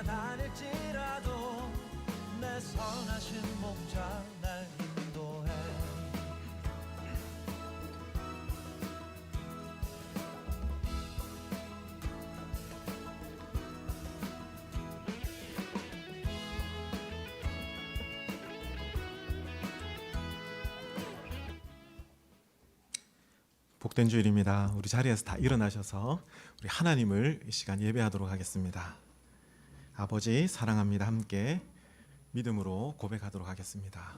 다닐지라도 내 선하신 목자 날 인도해. 복된 주일입니다. 우리 자리에서 다 일어나셔서 우리 하나님을 이 시간 예배하도록 하겠습니다. 아버지 사랑합니다. 함께 믿음으로 고백하도록 하겠습니다.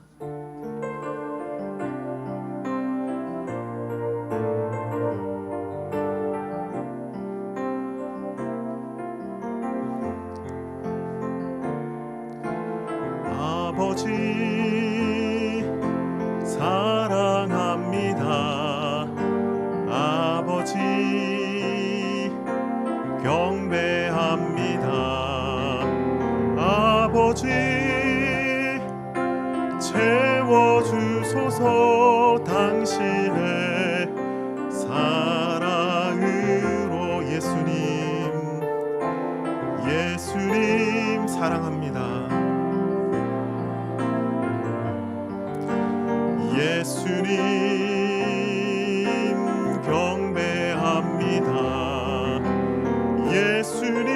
아버지 사랑합니다. 아버지 경배합니다. 아버지 채워주소서. 당신의 사랑으로. 예수님 사랑합니다. 예수님 경배합니다. 예수님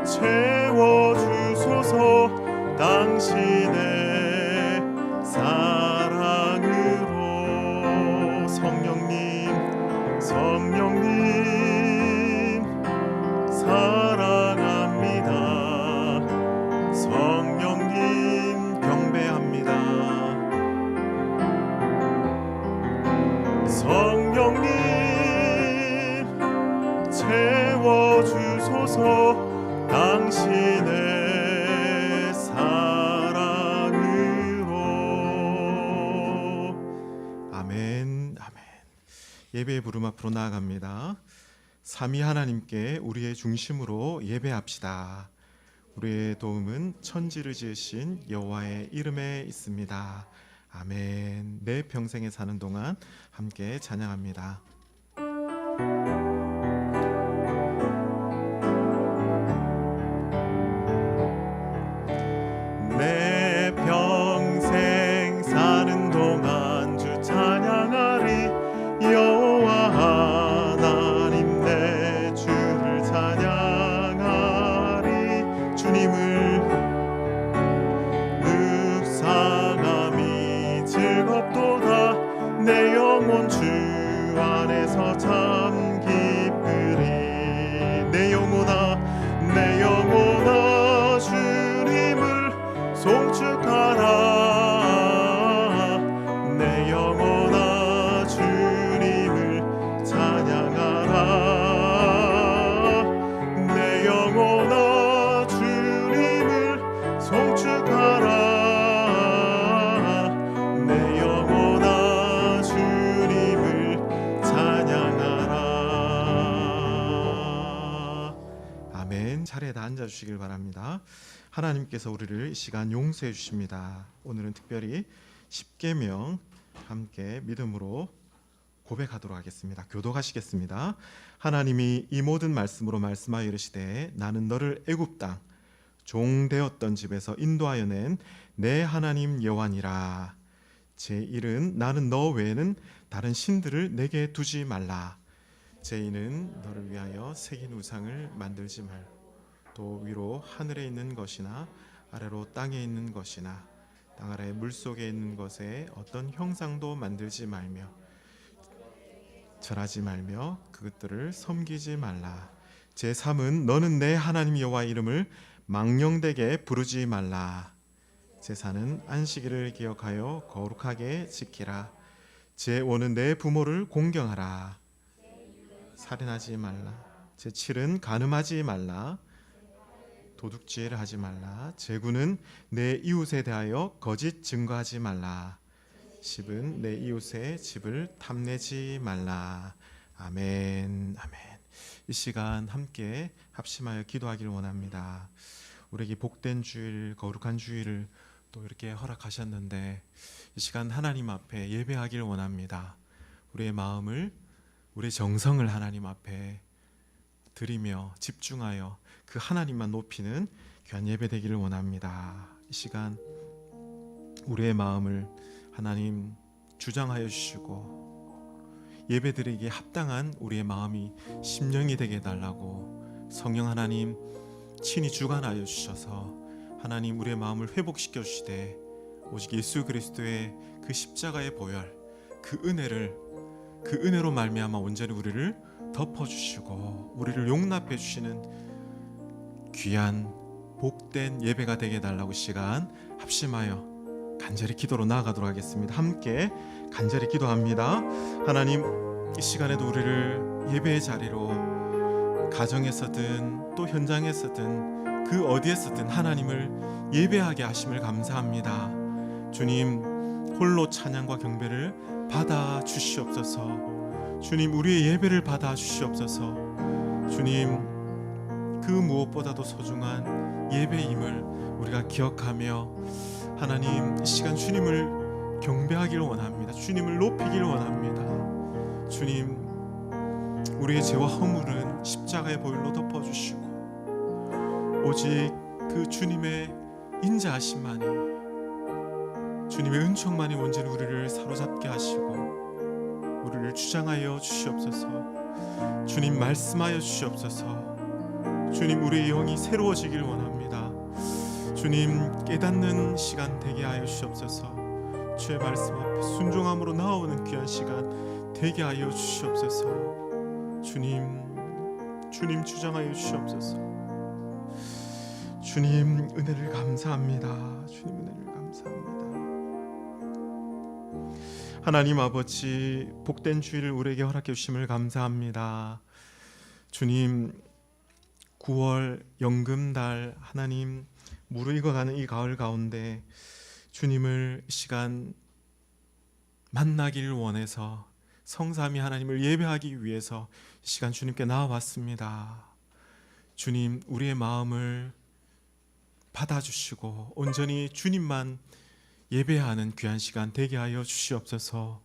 채워주소서. 당신의 사랑으로. 성령님 사랑합니다. 성령님 경배합니다. 성령님 채워주소서. 당신의 사랑으로. 아멘. 아멘. 예배의 부름 앞으로 나아갑니다. 삼위 하나님께 우리의 중심으로 예배합시다. 우리의 도움은 천지를 지으신 여호와의 이름에 있습니다. 아멘. 내 평생에 사는 동안 함께 찬양합니다. 내 평생 사는 동안 주 찬양하리. 여호와 하나님 내 주를 찬양하리. 주님을 묵상함이 즐겁도다. 내 영혼 주 안에서 참 기쁘리. 내 영혼아 주님을 송축하라. 내 영혼아 주님을 찬양하라. 내 영혼아 주님을 송축하라. 내 영혼아 주님을 찬양하라. 아멘. 자리에 다 앉아주시길 바랍니다. 하나님께서 우리를 이 시간 용서해 주십니다. 오늘은 특별히 십계명 함께 믿음으로 고백하도록 하겠습니다. 교독하시겠습니다. 하나님이 이 모든 말씀으로 말씀하여 이르시되 나는 너를 애굽 땅 종되었던 집에서 인도하여 낸 내 하나님 여호와니라. 제1은 나는 너 외에는 다른 신들을 내게 두지 말라. 제2는 너를 위하여 새긴 우상을 만들지 말고 또 위로 하늘에 있는 것이나 아래로 땅에 있는 것이나 땅 아래 물속에 있는 것에 어떤 형상도 만들지 말며 절하지 말며 그것들을 섬기지 말라. 제3은 너는 내 하나님 여호와의 이름을 망령되게 부르지 말라. 제4는 안식일을 기억하여 거룩하게 지키라. 제5는 내 부모를 공경하라. 살인하지 말라. 제7은 간음하지 말라. 도둑질을 하지 말라. 제9는 내 이웃에 대하여 거짓 증거하지 말라. 10은 내 이웃의 집을 탐내지 말라. 아멘. 아멘. 이 시간 함께 합심하여 기도하기를 원합니다. 우리에게 복된 주일, 거룩한 주일을 또 이렇게 허락하셨는데 이 시간 하나님 앞에 예배하기를 원합니다. 우리의 마음을, 우리의 정성을 하나님 앞에 드리며 집중하여 그 하나님만 높이는 귀한 예배 되기를 원합니다. 이 시간 우리의 마음을 하나님 주장하여 주시고 예배드리기에 합당한 우리의 마음이 심령이 되게 해달라고 성령 하나님 친히 주관하여 주셔서 하나님 우리의 마음을 회복시켜 주시되 오직 예수 그리스도의 그 십자가의 보혈 그 은혜로 말미암아 온전히 우리를 덮어주시고 우리를 용납해 주시는 귀한 복된 예배가 되게 해달라고 시간 합심하여 간절히 기도로 나아가도록 하겠습니다. 함께 간절히 기도합니다. 하나님 이 시간에도 우리를 예배의 자리로 가정에서든 또 현장에서든 그 어디에서든 하나님을 예배하게 하심을 감사합니다. 주님 홀로 찬양과 경배를 받아 주시옵소서. 주님 우리의 예배를 받아 주시옵소서. 주님 그 무엇보다도 소중한 예배임을 우리가 기억하며 하나님 이 시간 주님을 경배하기를 원합니다. 주님을 높이기를 원합니다. 주님 우리의 죄와 허물은 십자가의 보혈로 덮어주시고 오직 그 주님의 인자하심만이 주님의 은총만이 온전히 우리를 사로잡게 하시고 우리를 주장하여 주시옵소서. 주님 말씀하여 주시옵소서. 주님 우리의 영이 새로워지길 원합니다. 주님 깨닫는 시간 되게 하여 주시옵소서. 주의 말씀 앞에 순종함으로 나오는 귀한 시간 되게 하여 주시옵소서. 주님 주장하여 주시옵소서. 주님 은혜를 감사합니다. 주님 은혜를 감사합니다. 하나님 아버지 복된 주일을 우리에게 허락해 주심을 감사합니다. 주님 9월 연금달 하나님 무르익어가는 이 가을 가운데 주님을 시간 만나기를 원해서 성삼위 하나님을 예배하기 위해서 이 시간 주님께 나와왔습니다. 주님 우리의 마음을 받아주시고 온전히 주님만 예배하는 귀한 시간 되게 하여 주시옵소서.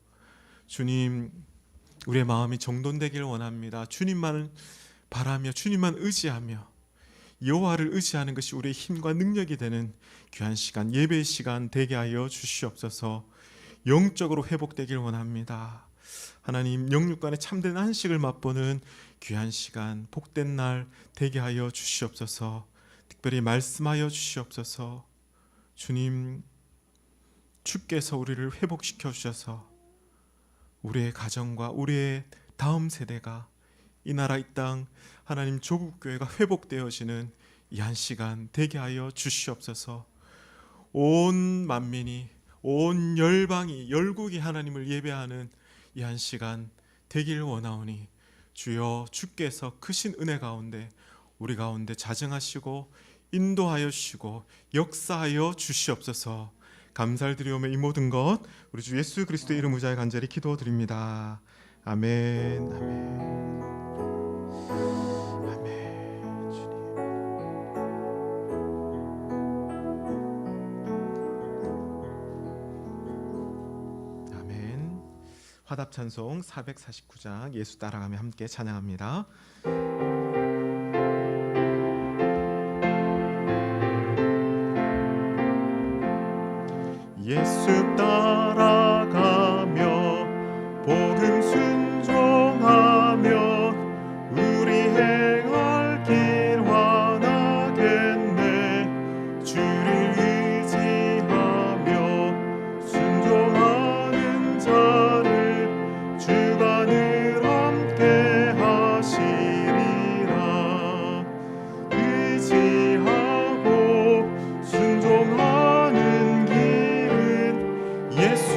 주님 우리의 마음이 정돈되기를 원합니다. 주님만을 바라며 주님만 의지하며 여호와를 의지하는 것이 우리의 힘과 능력이 되는 귀한 시간 예배의 시간 되게 하여 주시옵소서. 영적으로 회복되길 원합니다. 하나님 영육간의 참된 안식을 맛보는 귀한 시간 복된 날 되게 하여 주시옵소서. 특별히 말씀하여 주시옵소서. 주님 주께서 우리를 회복시켜 주셔서 우리의 가정과 우리의 다음 세대가 이 나라 이 땅 하나님 조국교회가 회복되어지는 이 한 시간 되게 하여 주시옵소서. 온 만민이 온 열방이 열국이 하나님을 예배하는 이 한 시간 되기를 원하오니 주여 주께서 크신 은혜 가운데 우리 가운데 자정하시고 인도하여 주시고 역사하여 주시옵소서. 감사를 드리오며 이 모든 것 우리 주 예수 그리스도의 이름 의지하여 간절히 기도드립니다. 아멘. 아멘. 아멘. 주님. 아멘. 화답 찬송 449장 예수 따라가며 함께 찬양합니다. 예수 따라가며 복음 순종하며 우리 행할 길 환하겠네. 주를 의지하며 순종하는 자를 주가 늘 함께 하시리라. 의지하고 순종하는 예수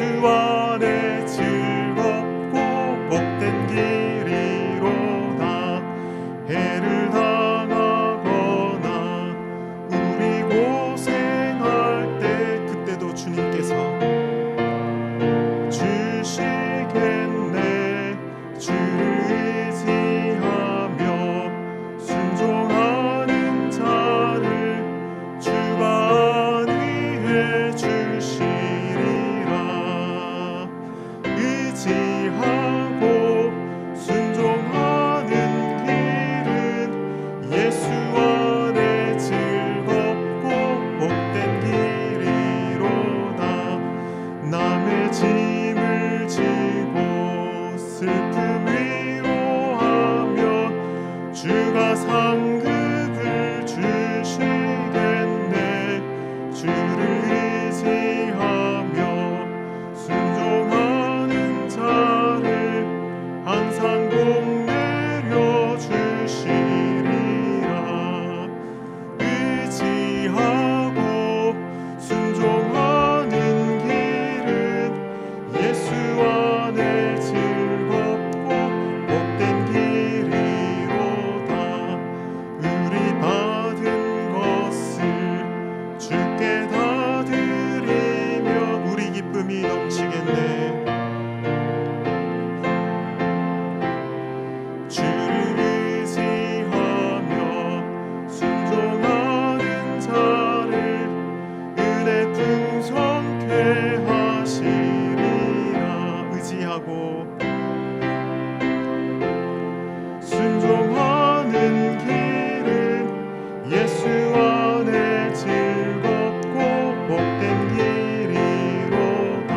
풍성케 하시리라. 의지하고 순종하는 길은 예수 안에 즐겁고 복된 길이로다.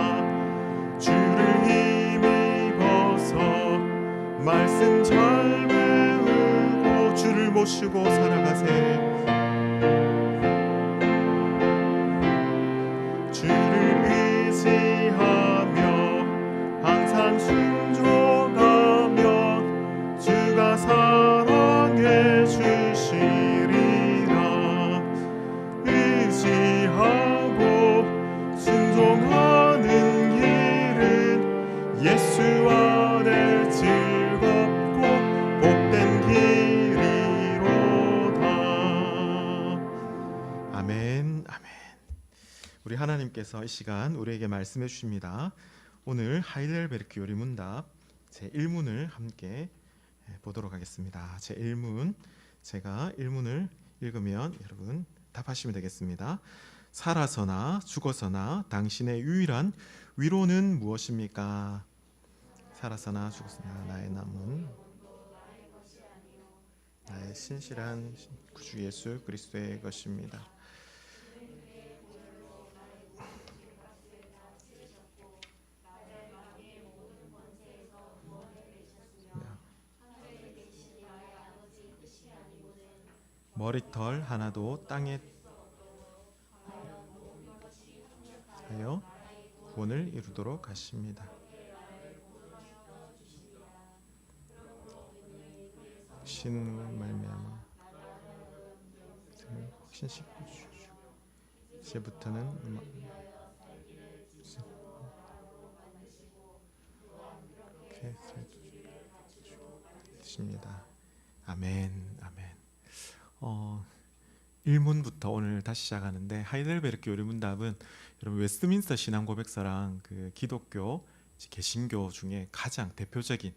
주를 힘입어서 말씀 잘 배우고 주를 모시고 살아가세. 주를 의지하며 항상 순종하며 주가 사랑해 주시리라. 의지하고 순종하는 길은 예수 안에 즐겁고 복된 길이로다. 아멘. 아멘. 우리 하나님께서 이 시간 우리에게 말씀해 주십니다. 오늘 하이델베르크 요리문답 제1문을 함께 보도록 하겠습니다. 제1문, 제가 1문을 읽으면 여러분 답하시면 되겠습니다. 살아서나 죽어서나 당신의 유일한 위로는 무엇입니까? 살아서나 죽어서나 나의 남은 나의 신실한 구주 예수 그리스도의 것입니다. 머리털 하나도 땅에 하여 구원을 이루도록 하십니다. 신으로 말미암아 확신시켜 주시오. 이제부터는 이렇게 되십니다. 아멘. 아멘. 1문부터 오늘 다시 시작하는데, 하이델베르크 요리문답은 여러분 웨스트민스터 신앙고백서랑 그 기독교 개신교 중에 가장 대표적인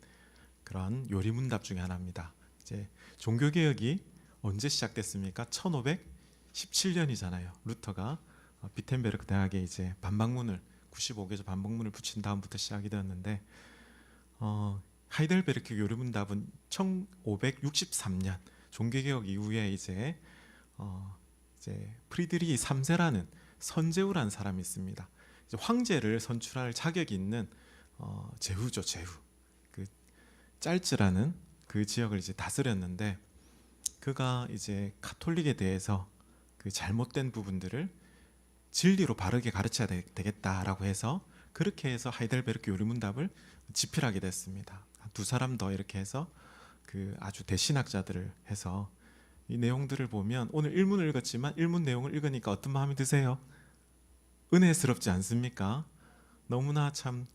그런 요리문답 중에 하나입니다. 이제 종교개혁이 언제 시작됐습니까? 1517년이잖아요. 루터가 비텐베르크 대학에 이제 반박문을 95개조 반박문을 붙인 다음부터 시작이 되었는데, 하이델베르크 요리문답은 1563년 종교개혁 이후에 이제 프리드리히 3세라는 선제후라는 사람이 있습니다. 이제 황제를 선출할 자격이 있는 제후죠, 제후. 그 짤츠라는 그 지역을 이제 다스렸는데, 그가 이제 카톨릭에 대해서 그 잘못된 부분들을 진리로 바르게 가르쳐야 되겠다라고 해서, 그렇게 해서 하이델베르크 요리문답을 집필하게 됐습니다. 두 사람 더 이렇게 해서 그 아주 대신학자들을 해서 이 내용들을 보면, 오늘 1문을 읽었지만 1문 내용을 읽으니까 어떤 마음이 드세요? 은혜스럽지 않습니까? 너무나 참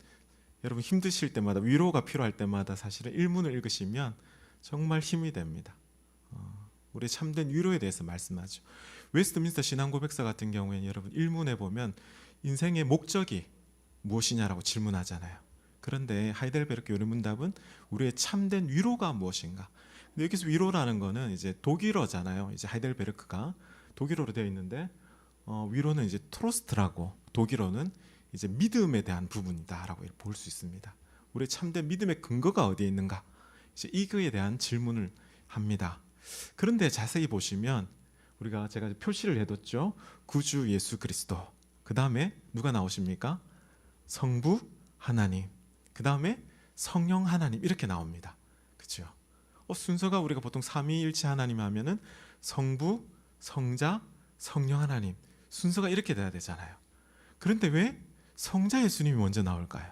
여러분 힘드실 때마다, 위로가 필요할 때마다 사실은 1문을 읽으시면 정말 힘이 됩니다. 우리 참된 위로에 대해서 말씀하죠. 웨스트민스터 신앙고백서 같은 경우에는 여러분 1문에 보면 인생의 목적이 무엇이냐라고 질문하잖아요. 그런데 하이델베르크 요리문답은 우리의 참된 위로가 무엇인가? 근데 여기서 위로라는 거는 이제 독일어잖아요. 이제 하이델베르크가 독일어로 되어 있는데, 위로는 이제 트로스트라고, 독일어는 이제 믿음에 대한 부분이다라고 볼 수 있습니다. 우리의 참된 믿음의 근거가 어디에 있는가? 이제 이거에 대한 질문을 합니다. 그런데 자세히 보시면 제가 표시를 해뒀죠. 구주 예수 그리스도. 그 다음에 누가 나오십니까? 성부 하나님. 그 다음에 성령 하나님, 이렇게 나옵니다. 그렇죠? 순서가 우리가 보통 삼위일체 하나님 하면은 성부, 성자, 성령 하나님, 순서가 이렇게 돼야 되잖아요. 그런데 왜 성자 예수님이 먼저 나올까요?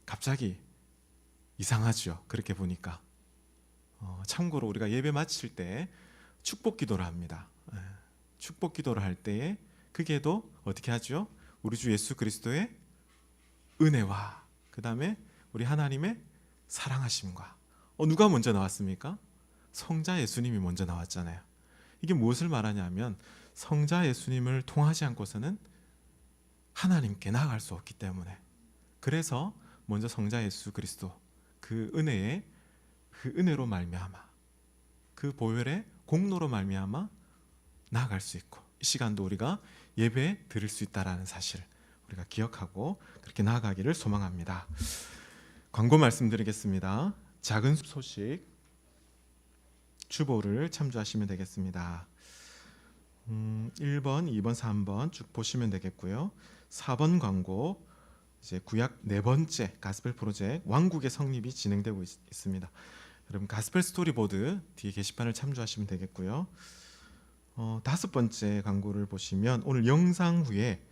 갑자기 이상하죠. 그렇게 보니까. 참고로 우리가 예배 마칠 때 축복 기도를 합니다. 축복 기도를 할 때에 그게도 어떻게 하죠? 우리 주 예수 그리스도의 은혜와 그 다음에 우리 하나님의 사랑하심과, 누가 먼저 나왔습니까? 성자 예수님이 먼저 나왔잖아요. 이게 무엇을 말하냐면, 성자 예수님을 통하지 않고서는 하나님께 나아갈 수 없기 때문에, 그래서 먼저 성자 예수 그리스도 그 은혜로 말미암아, 그 보혈의 공로로 말미암아 나아갈 수 있고, 시간도 우리가 예배 드릴 수 있다라는 사실 우리가 기억하고 그렇게 나아가기를 소망합니다. 광고 말씀드리겠습니다. 작은 소식 주보를 참조하시면 되겠습니다. 1번, 2번, 3번 쭉 보시면 되겠고요. 4번 광고 이제 구약 네 번째 가스펠 프로젝트 왕국의 성립이 진행되고 있습니다. 여러분 가스펠 스토리보드 뒤에 게시판을 참조하시면 되겠고요. 5번째 광고를 보시면 오늘 영상 후에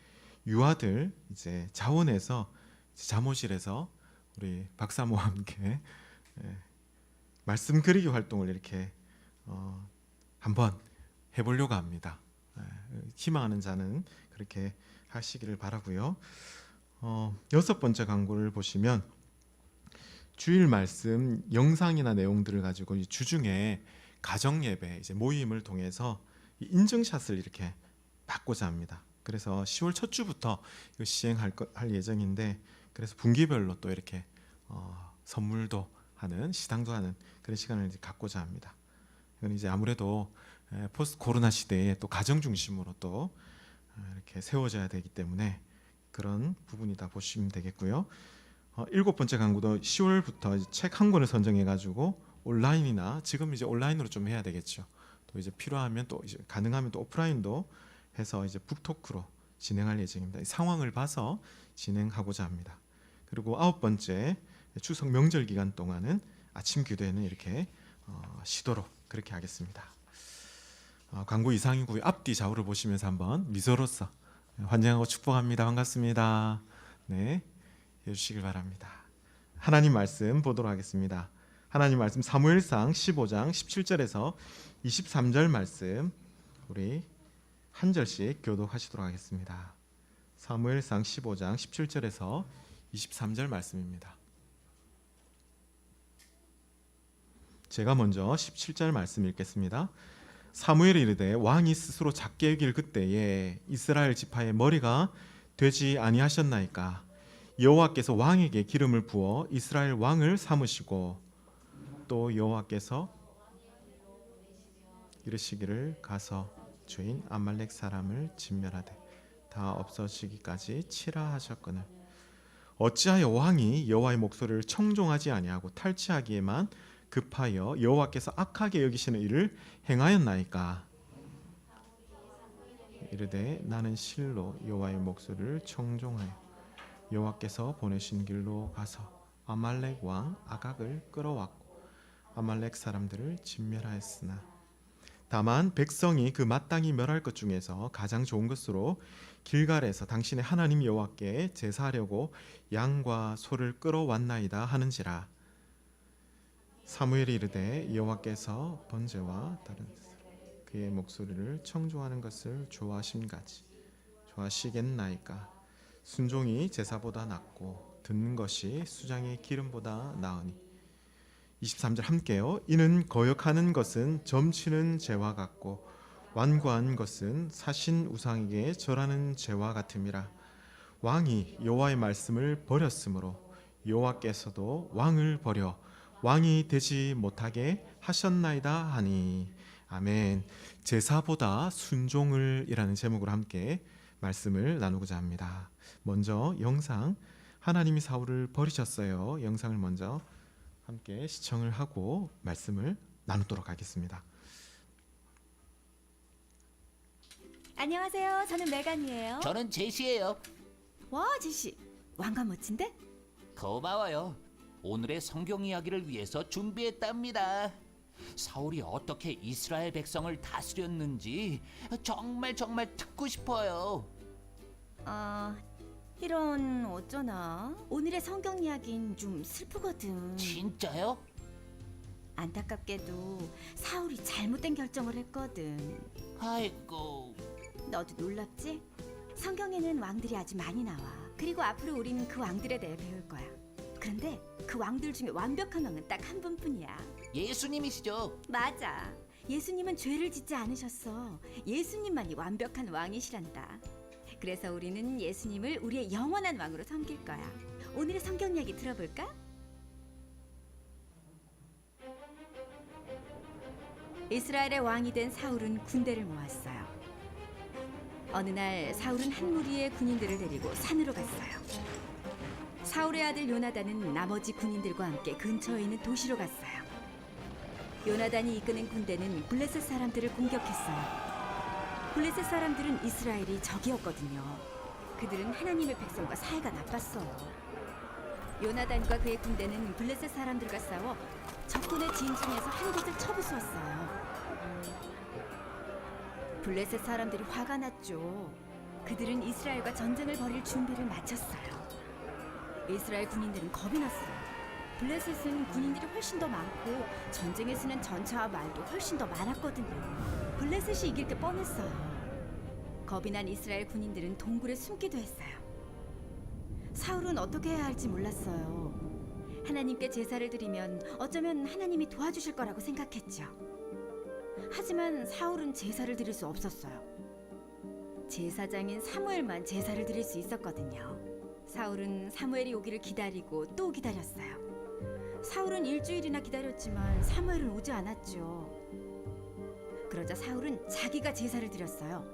유아들 이제 자원에서 잠옷실에서 우리 박사모와 함께 말씀 그리기 활동을 이렇게 한번 해보려고 합니다. 희망하는 자는 그렇게 하시기를 바라고요. 6번째 광고를 보시면 주일 말씀 영상이나 내용들을 가지고 주중에 가정 예배 이제 모임을 통해서 인증샷을 이렇게 받고자 합니다. 그래서 10월 첫 주부터 이거 시행할 예정인데 그래서 분기별로 또 이렇게 선물도 하는 시당도 하는 그런 시간을 이제 갖고자 합니다. 이건 이제 아무래도 포스트 코로나 시대에 또 가정 중심으로 또 이렇게 세워져야 되기 때문에 그런 부분이다 보시면 되겠고요. 7번째 광고도 10월부터 책 한 권을 선정해 가지고 온라인이나 지금 이제 온라인으로 좀 해야 되겠죠. 또 이제 필요하면 또 이제 가능하면 또 오프라인도 해서 이제 북토크로 진행할 예정입니다. 상황을 봐서 진행하고자 합니다. 그리고 9번째 추석 명절 기간 동안은 아침 기도회는 이렇게 시도로 그렇게 하겠습니다. 광고 이상이고요. 앞뒤 좌우를 보시면서 한번 미소로서 환영하고 축복합니다. 반갑습니다. 네, 해주시길 바랍니다. 하나님 말씀 보도록 하겠습니다. 하나님 말씀 사무엘상 15장 17절에서 23절 말씀 우리 한 절씩 교독하시도록 하겠습니다. 사무엘상 15장 17절에서 23절 말씀입니다. 제가 먼저 17절 말씀 읽겠습니다. 사무엘이 이르되 왕이 스스로 작게 여길 그때에 이스라엘 지파의 머리가 되지 아니하셨나이까. 여호와께서 왕에게 기름을 부어 이스라엘 왕을 삼으시고 또 여호와께서 이르시기를 가서 주인 아말렉 사람을 진멸하되 다 없어지기까지 치라 하셨거늘 어찌하여 왕이 여호와의 목소리를 청종하지 아니하고 탈취하기에만 급하여 여호와께서 악하게 여기시는 일을 행하였나이까. 이르되 나는 실로 여호와의 목소리를 청종하여 여호와께서 보내신 길로 가서 아말렉 왕 아각을 끌어왔고 아말렉 사람들을 진멸하였으나 다만 백성이 그 마땅히 멸할 것 중에서 가장 좋은 것으로 길갈에서 당신의 하나님 여호와께 제사하려고 양과 소를 끌어왔나이다 하는지라. 사무엘이 이르되 여호와께서 번제와 다른 그의 목소리를 청종하는 것을 좋아하심같이 좋아하시겠나이까. 순종이 제사보다 낫고 듣는 것이 수장의 기름보다 나으니. 23절 함께요. 이는 거역하는 것은 점치는 죄와 같고 완고한 것은 사신 우상에게 절하는 죄와 같음이라. 왕이 여호와의 말씀을 버렸으므로 여호와께서도 왕을 버려 왕이 되지 못하게 하셨나이다 하니. 아멘. 제사보다 순종을 이라는 제목으로 함께 말씀을 나누고자 합니다. 먼저 영상 하나님이 사울을 버리셨어요. 영상을 먼저 함께 시청을 하고 말씀을 나누도록 하겠습니다. 안녕하세요. 저는 메간이에요. 저는 제시예요. 와, 제시. 왕관 멋진데? 고마워요. 오늘의 성경 이야기를 위해서 준비했답니다. 사울이 어떻게 이스라엘 백성을 다스렸는지 정말 듣고 싶어요. 이런 어쩌나. 오늘의 성경 이야기는 좀 슬프거든. 진짜요? 안타깝게도 사울이 잘못된 결정을 했거든. 아이고. 너도 놀랍지? 성경에는 왕들이 아주 많이 나와. 그리고 앞으로 우리는 그 왕들에 대해 배울 거야. 그런데 그 왕들 중에 완벽한 왕은 딱 한 분뿐이야. 예수님이시죠? 맞아. 예수님은 죄를 짓지 않으셨어. 예수님만이 완벽한 왕이시란다. 그래서 우리는 예수님을 우리의 영원한 왕으로 섬길 거야. 오늘의 성경 이야기 들어볼까? 이스라엘의 왕이 된 사울은 군대를 모았어요. 어느 날 사울은 한 무리의 군인들을 데리고 산으로 갔어요. 사울의 아들 요나단은 나머지 군인들과 함께 근처에 있는 도시로 갔어요. 요나단이 이끄는 군대는 블레셋 사람들을 공격했어요. 블레셋 사람들은 이스라엘이 적이었거든요. 그들은 하나님의 백성과 사이가 나빴어요. 요나단과 그의 군대는 블레셋 사람들과 싸워 적군의 진중에서 한 곳을 쳐부수었어요. 블레셋 사람들이 화가 났죠. 그들은 이스라엘과 전쟁을 벌일 준비를 마쳤어요. 이스라엘 군인들은 겁이 났어요. 블레셋은 군인들이 훨씬 더 많고 전쟁에 쓰는 전차와 말도 훨씬 더 많았거든요. 블레셋이 이길 게 뻔했어요. 겁이 난 이스라엘 군인들은 동굴에 숨기도 했어요. 사울은 어떻게 해야 할지 몰랐어요. 하나님께 제사를 드리면 어쩌면 하나님이 도와주실 거라고 생각했죠. 하지만 사울은 제사를 드릴 수 없었어요. 제사장인 사무엘만 제사를 드릴 수 있었거든요. 사울은 사무엘이 오기를 기다리고 또 기다렸어요. 사울은 일주일이나 기다렸지만 사무엘은 오지 않았죠. 그러자 사울은 자기가 제사를 드렸어요.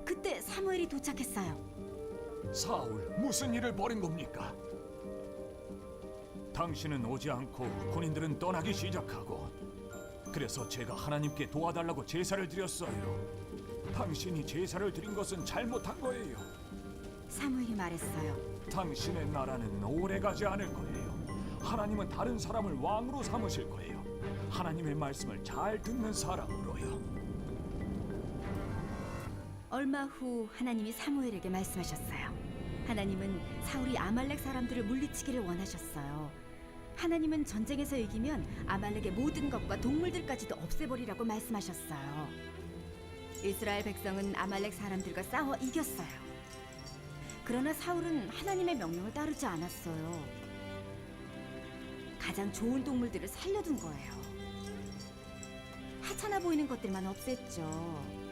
그때 사무엘이 도착했어요. 사울, 무슨 일을 벌인 겁니까? 당신은 오지 않고 군인들은 떠나기 시작하고, 그래서 제가 하나님께 도와달라고 제사를 드렸어요. 당신이 제사를 드린 것은 잘못한 거예요. 사무엘이 말했어요. 당신의 나라는 오래가지 않을 거예요. 하나님은 다른 사람을 왕으로 삼으실 거예요. 하나님의 말씀을 잘 듣는 사람으로요. 얼마 후 하나님이 사무엘에게 말씀하셨어요. 하나님은 사울이 아말렉 사람들을 물리치기를 원하셨어요. 하나님은 전쟁에서 이기면 아말렉의 모든 것과 동물들까지도 없애버리라고 말씀하셨어요. 이스라엘 백성은 아말렉 사람들과 싸워 이겼어요. 그러나 사울은 하나님의 명령을 따르지 않았어요. 가장 좋은 동물들을 살려둔 거예요. 하찮아 보이는 것들만 없앴죠.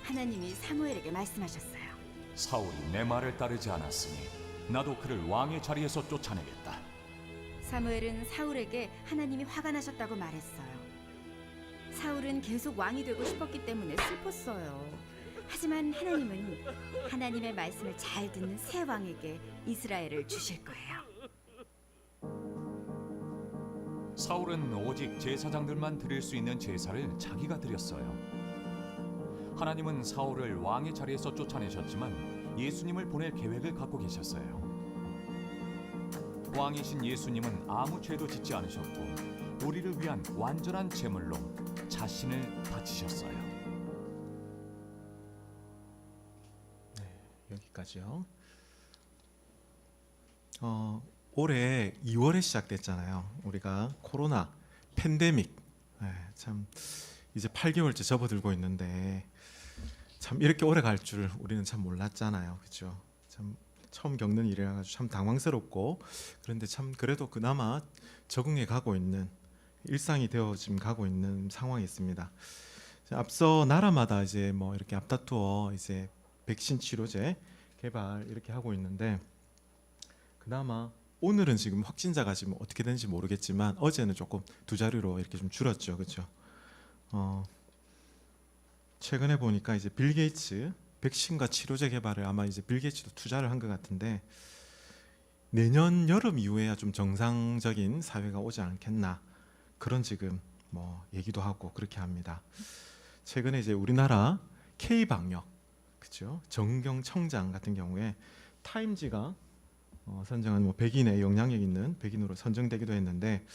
하나님이 사무엘에게 말씀하셨어요. 사울이 내 말을 따르지 않았으니 나도 그를 왕의 자리에서 쫓아내겠다. 사무엘은 사울에게 하나님이 화가 나셨다고 말했어요. 사울은 계속 왕이 되고 싶었기 때문에 슬펐어요. 하지만 하나님은 하나님의 말씀을 잘 듣는 새 왕에게 이스라엘을 주실 거예요. 사울은 오직 제사장들만 드릴 수 있는 제사를 자기가 드렸어요. 하나님은 사울을 왕의 자리에서 쫓아내셨지만 예수님을 보낼 계획을 갖고 계셨어요. 왕이신 예수님은 아무 죄도 짓지 않으셨고 우리를 위한 완전한 제물로 자신을 바치셨어요. 여기까지요. 올해 2월에 시작됐잖아요. 우리가 코로나 팬데믹, 참 이제 8개월째 접어들고 있는데 참 이렇게 오래 갈 줄 우리는 참 몰랐잖아요. 그렇죠? 참 처음 겪는 일이라 가지고 참 당황스럽고, 그런데 참 그래도 그나마 적응해 가고 있는, 일상이 되어 지금 가고 있는 상황이 있습니다. 앞서 나라마다 이제 뭐 이렇게 앞다투어 이제 백신 치료제 개발 이렇게 하고 있는데, 그나마 오늘은 지금 확진자가 지금 어떻게 되는지 모르겠지만 어제는 조금 두 자리로 이렇게 좀 줄었죠. 그렇죠? 최근에 보니까 이제 빌 게이츠 백신과 치료제 개발을 아마 이제 빌 게이츠도 투자를 한 것 같은데, 내년 여름 이후에야 좀 정상적인 사회가 오지 않겠나, 그런 지금 뭐 얘기도 하고 그렇게 합니다. 최근에 이제 우리나라 K 방역, 그렇죠? 정경 청장 같은 경우에 타임지가 선정한 뭐 백인의 영향력 있는 백인으로 선정되기도 했는데,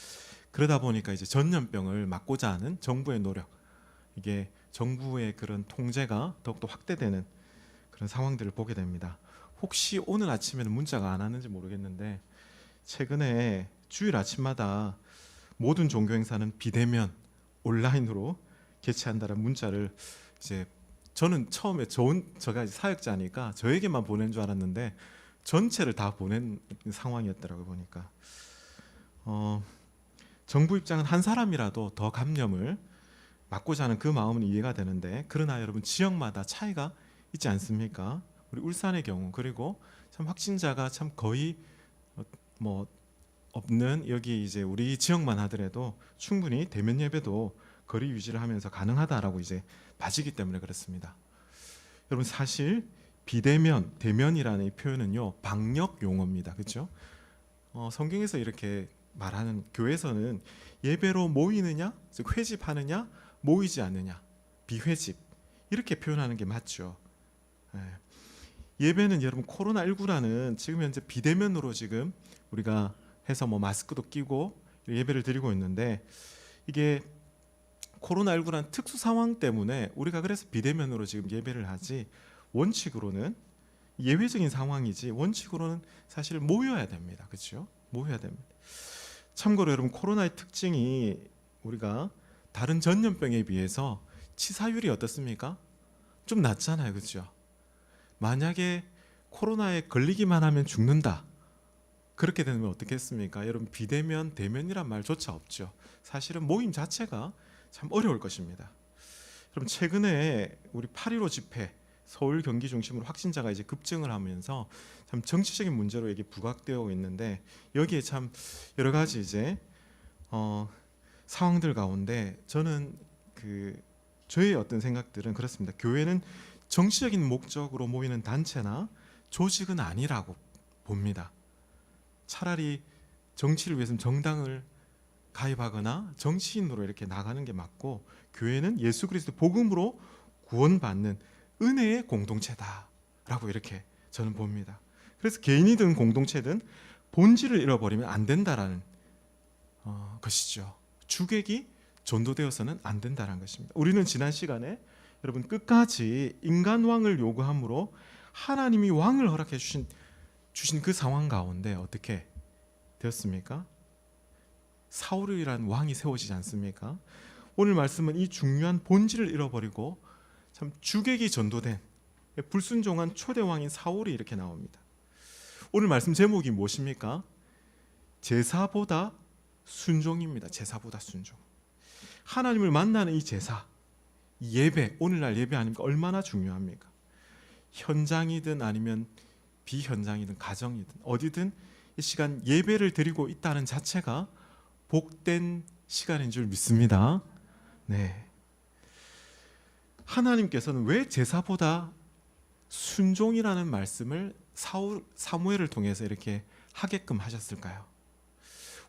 그러다 보니까 이제 전염병을 막고자 하는 정부의 노력, 이게 정부의 그런 통제가 더욱더 확대되는 그런 상황들을 보게 됩니다. 혹시 오늘 아침에는 문자가 안 왔는지 모르겠는데, 최근에 주일 아침마다 모든 종교 행사는 비대면 온라인으로 개최한다는 문자를, 이제 저는 처음에 제가 사역자니까 저에게만 보낸 줄 알았는데 전체를 다 보낸 상황이었더라고요. 보니까 정부 입장은 한 사람이라도 더 감염을 막고자 하는 그 마음은 이해가 되는데, 그러나 여러분 지역마다 차이가 있지 않습니까? 우리 울산의 경우, 그리고 참 확진자가 참 거의 뭐 없는 여기 이제 우리 지역만 하더라도 충분히 대면 예배도 거리 유지를 하면서 가능하다라고 이제 봐지기 때문에 그렇습니다. 여러분 사실 비대면, 대면이라는 이 표현은요 방역 용어입니다. 그렇죠? 성경에서 이렇게 말하는 교회에서는 예배로 모이느냐, 즉 회집하느냐, 모이지 않느냐, 비회집 이렇게 표현하는 게 맞죠. 예배는 여러분 코로나19라는 지금 현재 비대면으로 지금 우리가 해서 뭐 마스크도 끼고 예배를 드리고 있는데 이게 코로나19라는 특수 상황 때문에 우리가 그래서 비대면으로 지금 예배를 하지 원칙으로는 예외적인 상황이지 원칙으로는 사실 모여야 됩니다. 그렇죠? 모여야 됩니다. 참고로 여러분 코로나의 특징이 우리가 다른 전염병에 비해서 치사율이 어떻습니까? 좀 낮잖아요. 그렇죠? 만약에 코로나에 걸리기만 하면 죽는다. 그렇게 되면 어떻겠습니까? 여러분 비대면, 대면이란 말조차 없죠. 사실은 모임 자체가 참 어려울 것입니다. 그럼 최근에 우리 8.15 집회 서울 경기 중심으로 확진자가 이제 급증을 하면서 참 정치적인 문제로 이게 부각되어 있는데 여기에 참 여러 가지 이제 상황들 가운데 저는 저의 어떤 생각들은 그렇습니다. 교회는 정치적인 목적으로 모이는 단체나 조직은 아니라고 봅니다. 차라리 정치를 위해서는 정당을 가입하거나 정치인으로 이렇게 나가는 게 맞고 교회는 예수 그리스도 복음으로 구원받는 은혜의 공동체다라고 이렇게 저는 봅니다. 그래서 개인이든 공동체든 본질을 잃어버리면 안 된다라는 것이죠. 주객이 전도되어서는 안 된다는 것입니다. 우리는 지난 시간에 여러분 끝까지 인간 왕을 요구함으로 하나님이 왕을 허락해 주신 그 상황 가운데 어떻게 되었습니까? 사울이라는 왕이 세워지지 않습니까? 오늘 말씀은 이 중요한 본질을 잃어버리고 참 주객이 전도된 불순종한 초대 왕인 사울이 이렇게 나옵니다. 오늘 말씀 제목이 무엇입니까? 제사보다 순종입니다. 제사보다 순종. 하나님을 만나는 이 제사, 이 예배, 오늘날 예배 아닙니까? 얼마나 중요합니까? 현장이든 아니면 비현장이든 가정이든 어디든 이 시간 예배를 드리고 있다는 자체가 복된 시간인 줄 믿습니다. 네. 하나님께서는 왜 제사보다 순종이라는 말씀을 사무엘을 통해서 이렇게 하게끔 하셨을까요?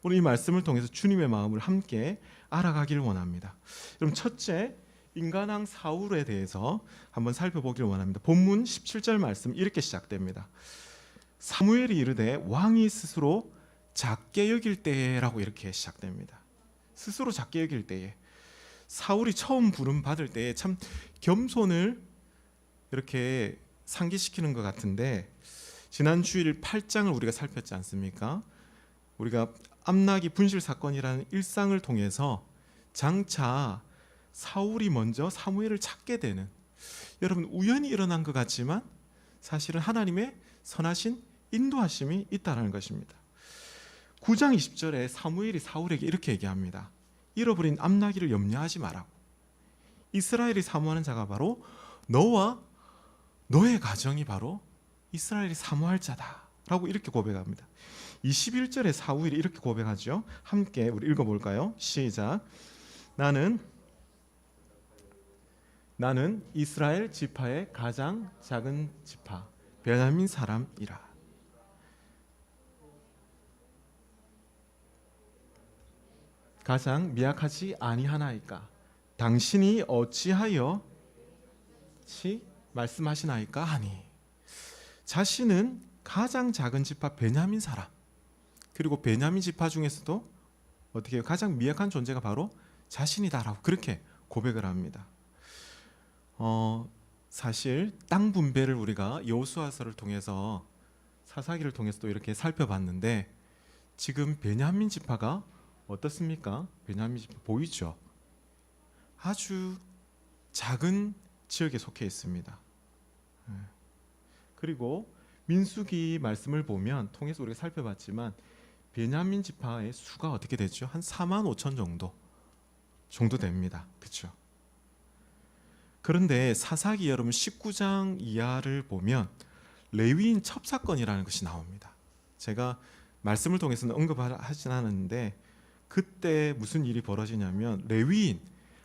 오늘 이 말씀을 통해서 주님의 마음을 함께 알아가기를 원합니다. 그럼 첫째, 인간왕 사울에 대해서 한번 살펴보기를 원합니다. 본문 17절 말씀 이렇게 시작됩니다. 사무엘이 이르되 왕이 스스로 작게 여길 때라고 이렇게 시작됩니다. 스스로 작게 여길 때에 사울이 처음 부름 받을 때에 참 겸손을 이렇게 상기시키는 것 같은데 지난 주일 8장을 우리가 살폈지 않습니까? 우리가 암나기 분실 사건이라는 일상을 통해서 장차 사울이 먼저 사무엘을 찾게 되는 여러분 우연히 일어난 것 같지만 사실은 하나님의 선하신 인도하심이 있다는 것입니다. 9장 20절에 사무엘이 사울에게 이렇게 얘기합니다. 잃어버린 암나기를 염려하지 말라고. 이스라엘이 사모하는 자가 바로 너와 너의 가정이 바로 이스라엘이 사모할 자다라고 이렇게 고백합니다. 21절에 사무엘이 이렇게 고백하죠. 함께 우리 읽어볼까요? 시작. 나는 이스라엘 지파의 가장 작은 지파 베냐민 사람이라. 가장 미약하지 아니하나이까 당신이 어찌하여 말씀하시나이까 하니 자신은 가장 작은 지파 베냐민 사람 그리고 베냐민 지파 중에서도 어떻게 해요? 가장 미약한 존재가 바로 자신이다라고 그렇게 고백을 합니다. 사실 땅 분배를 우리가 여호수아서를 통해서 사사기를 통해서도 이렇게 살펴봤는데 지금 베냐민 지파가 어떻습니까? 베냐민 지파 보이죠? 아주 작은 지역에 속해 있습니다. 그리고 민수기 말씀을 보면 통해서 우리가 살펴봤지만 베냐민 지파의 수가 어떻게 되죠? 한 4만 5천 정도 됩니다. 그렇죠? 그런데 사사기 여러분 19장 이하를 보면 레위인 첩사건이라는 것이 나옵니다. 제가 말씀을 통해서는 언급하진 않았는데 그때 무슨 일이 벌어지냐면 레위인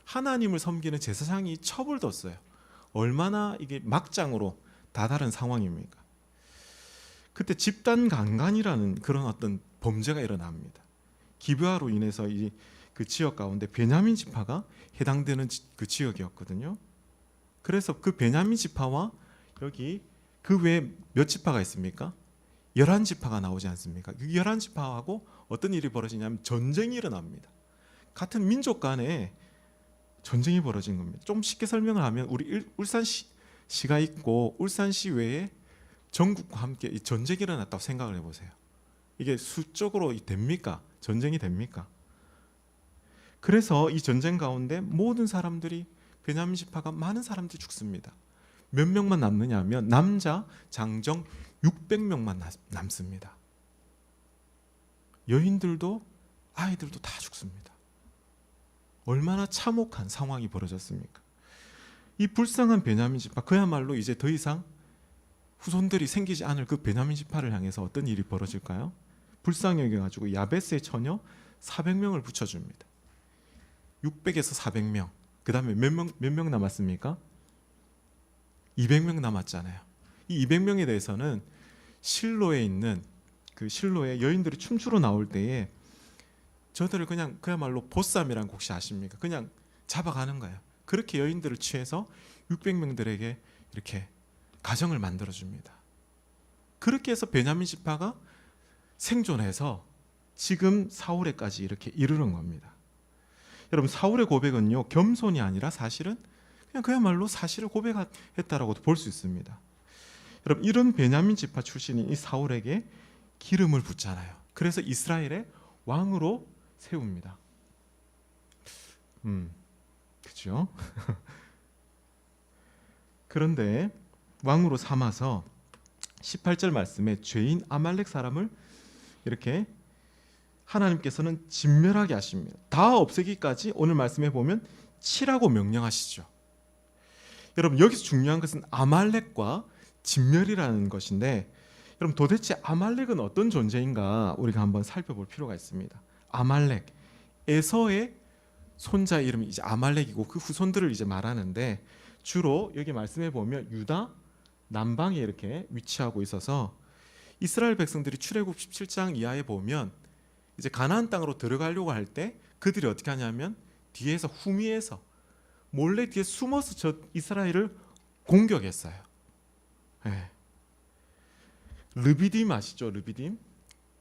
하나님을 섬기는 제사장이 첩을 뒀어요. 얼마나 이게 막장으로 다다른 상황입니까? 그때 집단 강간이라는 그런 어떤 범죄가 일어납니다. 기브아로 인해서 그 지역 가운데 베냐민 지파가 해당되는 그 지역이었거든요. 그래서 그 베냐민 지파와 여기 그 외에 몇 지파가 있습니까? 11지파가 나오지 않습니까? 그 11지파하고 어떤 일이 벌어지냐면 전쟁이 일어납니다. 같은 민족 간에 전쟁이 벌어진 겁니다. 좀 쉽게 설명을 하면 우리 울산시가 있고 울산시 외에 전국과 함께 이 전쟁이 일어났다고 생각을 해보세요. 이게 수적으로 됩니까? 전쟁이 됩니까? 그래서 이 전쟁 가운데 모든 사람들이 베냐민 지파가 많은 사람들이 죽습니다. 몇 명만 남느냐 하면 남자 장정 600명만 남습니다. 여인들도 아이들도 다 죽습니다. 얼마나 참혹한 상황이 벌어졌습니까? 이 불쌍한 베냐민 지파 그야말로 이제 더 이상 후손들이 생기지 않을 그 베냐민 지파를 향해서 어떤 일이 벌어질까요? 불쌍히 여겨가지고 야베스의 처녀 400명을 붙여줍니다. 600에서 400명. 그 다음에 몇 명 남았습니까? 200명 남았잖아요. 이 200명에 대해서는 실로에 있는 그 실로에 여인들이 춤추러 나올 때에 저들을 그냥 그야말로 보쌈이라는 거 혹시 아십니까? 그냥 잡아가는 거예요. 그렇게 여인들을 취해서 600명들에게 이렇게 가정을 만들어줍니다. 그렇게 해서 베냐민 지파가 생존해서 지금 사울에까지 이렇게 이르는 겁니다. 여러분 사울의 고백은요 겸손이 아니라 사실은 그야말로 사실을 고백했다라고도 볼 수 있습니다. 여러분 이런 베냐민 지파 출신인 이 사울에게 기름을 붓잖아요. 그래서 이스라엘의 왕으로 세웁니다. 그렇죠? 그런데 왕으로 삼아서 18절 말씀에 죄인 아말렉 사람을 이렇게 하나님께서는 진멸하게 하십니다. 다 없애기까지 오늘 말씀에 보면 치라고 명령하시죠. 여러분 여기서 중요한 것은 아말렉과 진멸이라는 것인데 여러분 도대체 아말렉은 어떤 존재인가 우리가 한번 살펴볼 필요가 있습니다. 아말렉, 에서의 손자 이름이 이제 아말렉이고 그 후손들을 이제 말하는데 주로 여기 말씀해 보면 유다 남방에 이렇게 위치하고 있어서 이스라엘 백성들이 출애굽 17장 이하에 보면 이제 가나안 땅으로 들어가려고 할 때 그들이 어떻게 하냐면 뒤에서 후미에서 몰래 뒤에 숨어서 저 이스라엘을 공격했어요. 네. 르비딤 아시죠? 르비딤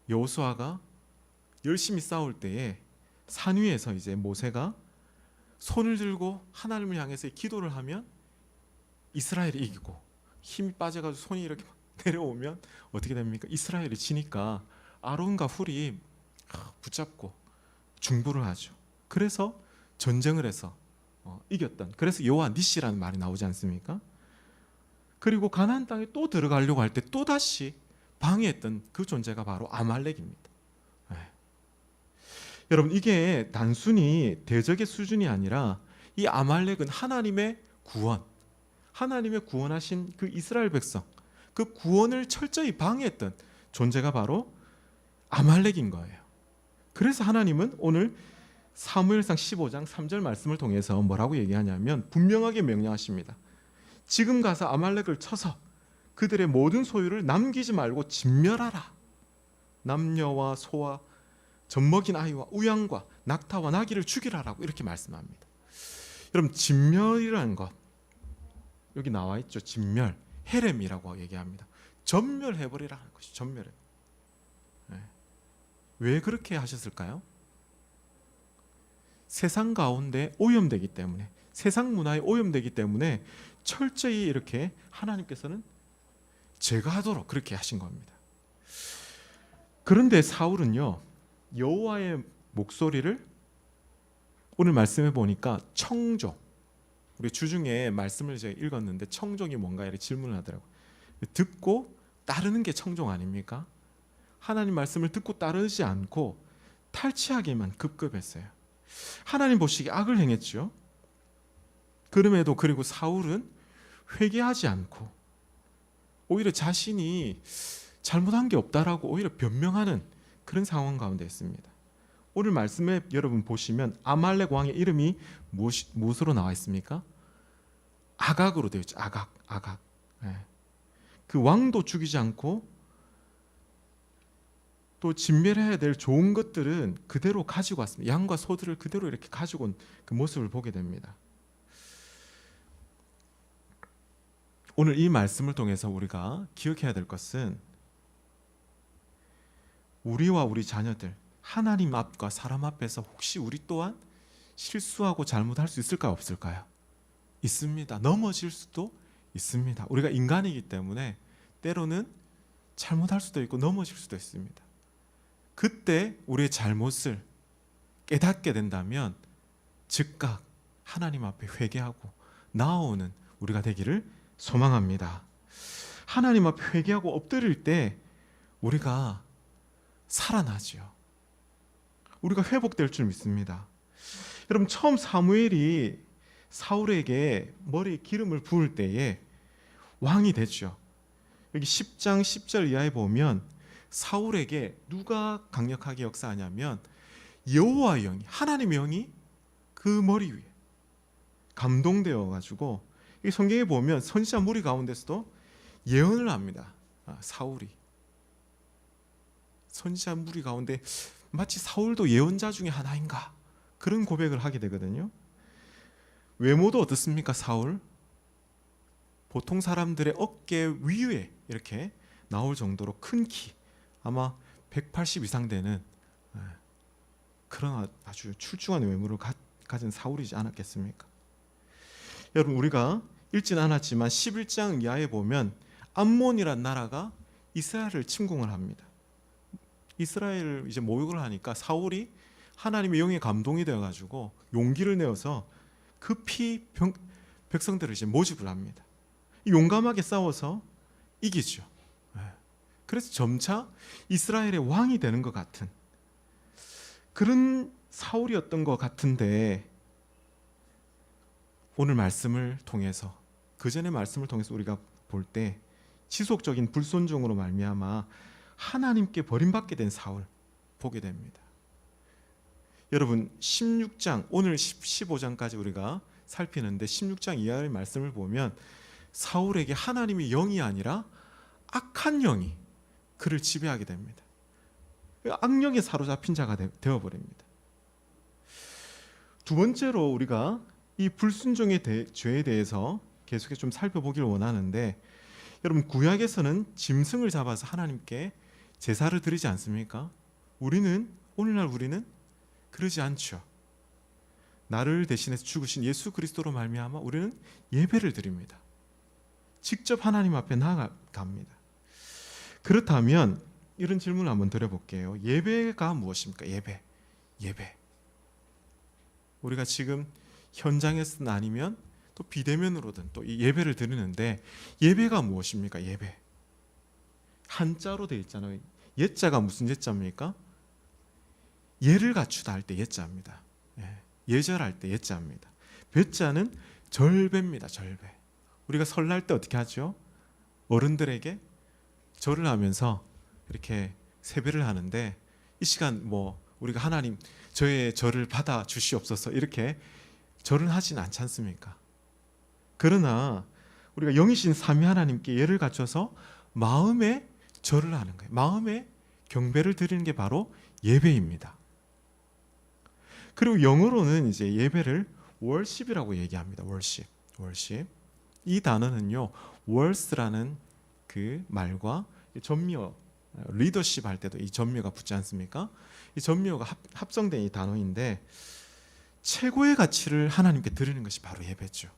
여호수아가 열심히 싸울 때에 산 위에서 이제 모세가 손을 들고 하나님을 향해서 기도를 하면 이스라엘이 이기고 힘이 빠져가지고 손이 이렇게 내려오면 어떻게 됩니까? 이스라엘이 지니까 아론과 훌이 붙잡고 중보를 하죠. 그래서 전쟁을 해서 이겼던. 그래서 여호와 니시라는 말이 나오지 않습니까? 그리고 가나안 땅에 또 들어가려고 할 때 또 다시 방해했던 그 존재가 바로 아말렉입니다. 네. 여러분 이게 단순히 대적의 수준이 아니라 이 아말렉은 하나님의 구원, 하나님의 구원하신 그 이스라엘 백성, 그 구원을 철저히 방해했던 존재가 바로 아말렉인 거예요. 그래서 하나님은 오늘 사무엘상 15장 3절 말씀을 통해서 뭐라고 얘기하냐면 분명하게 명령하십니다. 지금 가서 아말렉을 쳐서 그들의 모든 소유를 남기지 말고 진멸하라. 남녀와 소와 젖먹인 아이와 우양과 낙타와 나귀를 죽이라라고 이렇게 말씀합니다. 여러분 진멸이라는 것 여기 나와 있죠. 진멸, 헤렘이라고 얘기합니다. 전멸해버리라는 것이 전멸해. 네. 왜 그렇게 하셨을까요? 세상 가운데 오염되기 때문에 세상 문화에 오염되기 때문에 철저히 이렇게 하나님께서는 제거하도록 그렇게 하신 겁니다. 그런데 사울은요 여호와의 목소리를 오늘 말씀해 보니까 청종 우리 주중에 말씀을 제가 읽었는데 청종이 뭔가 이렇게 질문을 하더라고요. 듣고 따르는 게 청종 아닙니까? 하나님 말씀을 듣고 따르지 않고 탈취하기만 급급했어요. 하나님 보시기에 악을 행했죠. 그럼에도 그리고 사울은 회개하지 않고 오히려 자신이 잘못한 게 없다라고 오히려 변명하는 그런 상황 가운데 있습니다. 오늘 말씀에 여러분 보시면 아말렉 왕의 이름이 무엇으로 나와 있습니까? 악악으로 되어 있죠. 악악. 예. 그 왕도 죽이지 않고 또 진멸해야 될 좋은 것들은 그대로 가지고 왔습니다. 양과 소들을 그대로 이렇게 가지고 온 그 모습을 보게 됩니다. 오늘 이 말씀을 통해서 우리가 기억해야 될 것은 우리와 우리 자녀들, 하나님 앞과 사람 앞에서 혹시 우리 또한 실수하고 잘못할 수 있을까요? 없을까요? 있습니다. 넘어질 수도 있습니다. 우리가 인간이기 때문에 때로는 잘못할 수도 있고 넘어질 수도 있습니다. 그때 우리의 잘못을 깨닫게 된다면 즉각 하나님 앞에 회개하고 나아오는 우리가 되기를 소망합니다. 하나님 앞에 회개하고 엎드릴 때 우리가 살아나죠. 우리가 회복될 줄 믿습니다. 여러분, 처음 사무엘이 사울에게 머리에 기름을 부을 때에 왕이 됐죠. 여기 10장 10절 이하에 보면 사울에게 누가 강력하게 역사하냐면 여호와의 영이, 하나님의 영이 그 머리 위에 감동되어 가지고 이 성경에 보면 선지자 무리 가운데서도 예언을 합니다. 사울이 선지자 무리 가운데 마치 사울도 예언자 중에 하나인가 그런 고백을 하게 되거든요. 외모도 어떻습니까? 사울 보통 사람들의 어깨 위에 이렇게 나올 정도로 큰 키, 아마 180 이상 되는 그런 아주 출중한 외모를 가진 사울이지 않았겠습니까? 여러분, 우리가 읽진 않았지만 11장 이하에 보면 암몬이란 나라가 이스라엘을 침공을 합니다. 이스라엘을 이제 모욕을 하니까 사울이 하나님의 영에 감동이 되어 가지고 용기를 내어서 급히 백성들을 이제 모집을 합니다. 용감하게 싸워서 이기죠. 그래서 점차 이스라엘의 왕이 되는 것 같은 그런 사울이었던 것 같은데, 오늘 말씀을 통해서, 그 전의 말씀을 통해서 우리가 볼 때 지속적인 불순종으로 말미암아 하나님께 버림받게 된 사울 보게 됩니다. 여러분, 16장, 오늘 15장까지 우리가 살피는데 16장 이하의 말씀을 보면 사울에게 하나님의 영이 아니라 악한 영이 그를 지배하게 됩니다. 악령에 사로잡힌 자가 되어버립니다. 두 번째로 우리가 이 불순종의 죄에 대해서 계속해서 좀 살펴보기를 원하는데, 여러분, 구약에서는 짐승을 잡아서 하나님께 제사를 드리지 않습니까? 오늘날 우리는 그러지 않죠. 나를 대신해서 죽으신 예수 그리스도로 말미암아 우리는 예배를 드립니다. 직접 하나님 앞에 나아갑니다. 그렇다면 이런 질문을 한번 드려볼게요. 예배가 무엇입니까? 예배. 우리가 지금 현장에서든 아니면 또 비대면으로든 또 이 예배를 드리는데 예배가 무엇입니까? 예배. 한자로 되어 있잖아요. 예자가 무슨 예자입니까? 예를 갖추다 할 때 예자입니다. 예절할 때 예자입니다. 배자는 절배입니다. 절배. 우리가 설날 때 어떻게 하죠? 어른들에게 절을 하면서 이렇게 세배를 하는데, 이 시간 우리가 하나님 저의 절을 받아 주시옵소서 이렇게 절을 하진 않지 않습니까? 그러나 우리가 영이신 삼위 하나님께 예를 갖춰서 마음에 절을 하는 거예요. 마음에 경배를 드리는 게 바로 예배입니다. 그리고 영어로는 이제 예배를 worship이라고 얘기합니다. worship. 이 단어는요, words라는 그 말과 전미어, 리더십 할 때도 이 전미어가 붙지 않습니까? 이 전미어가 합성된 이 단어인데, 최고의 가치를 하나님께 드리는 것이 바로 예배죠.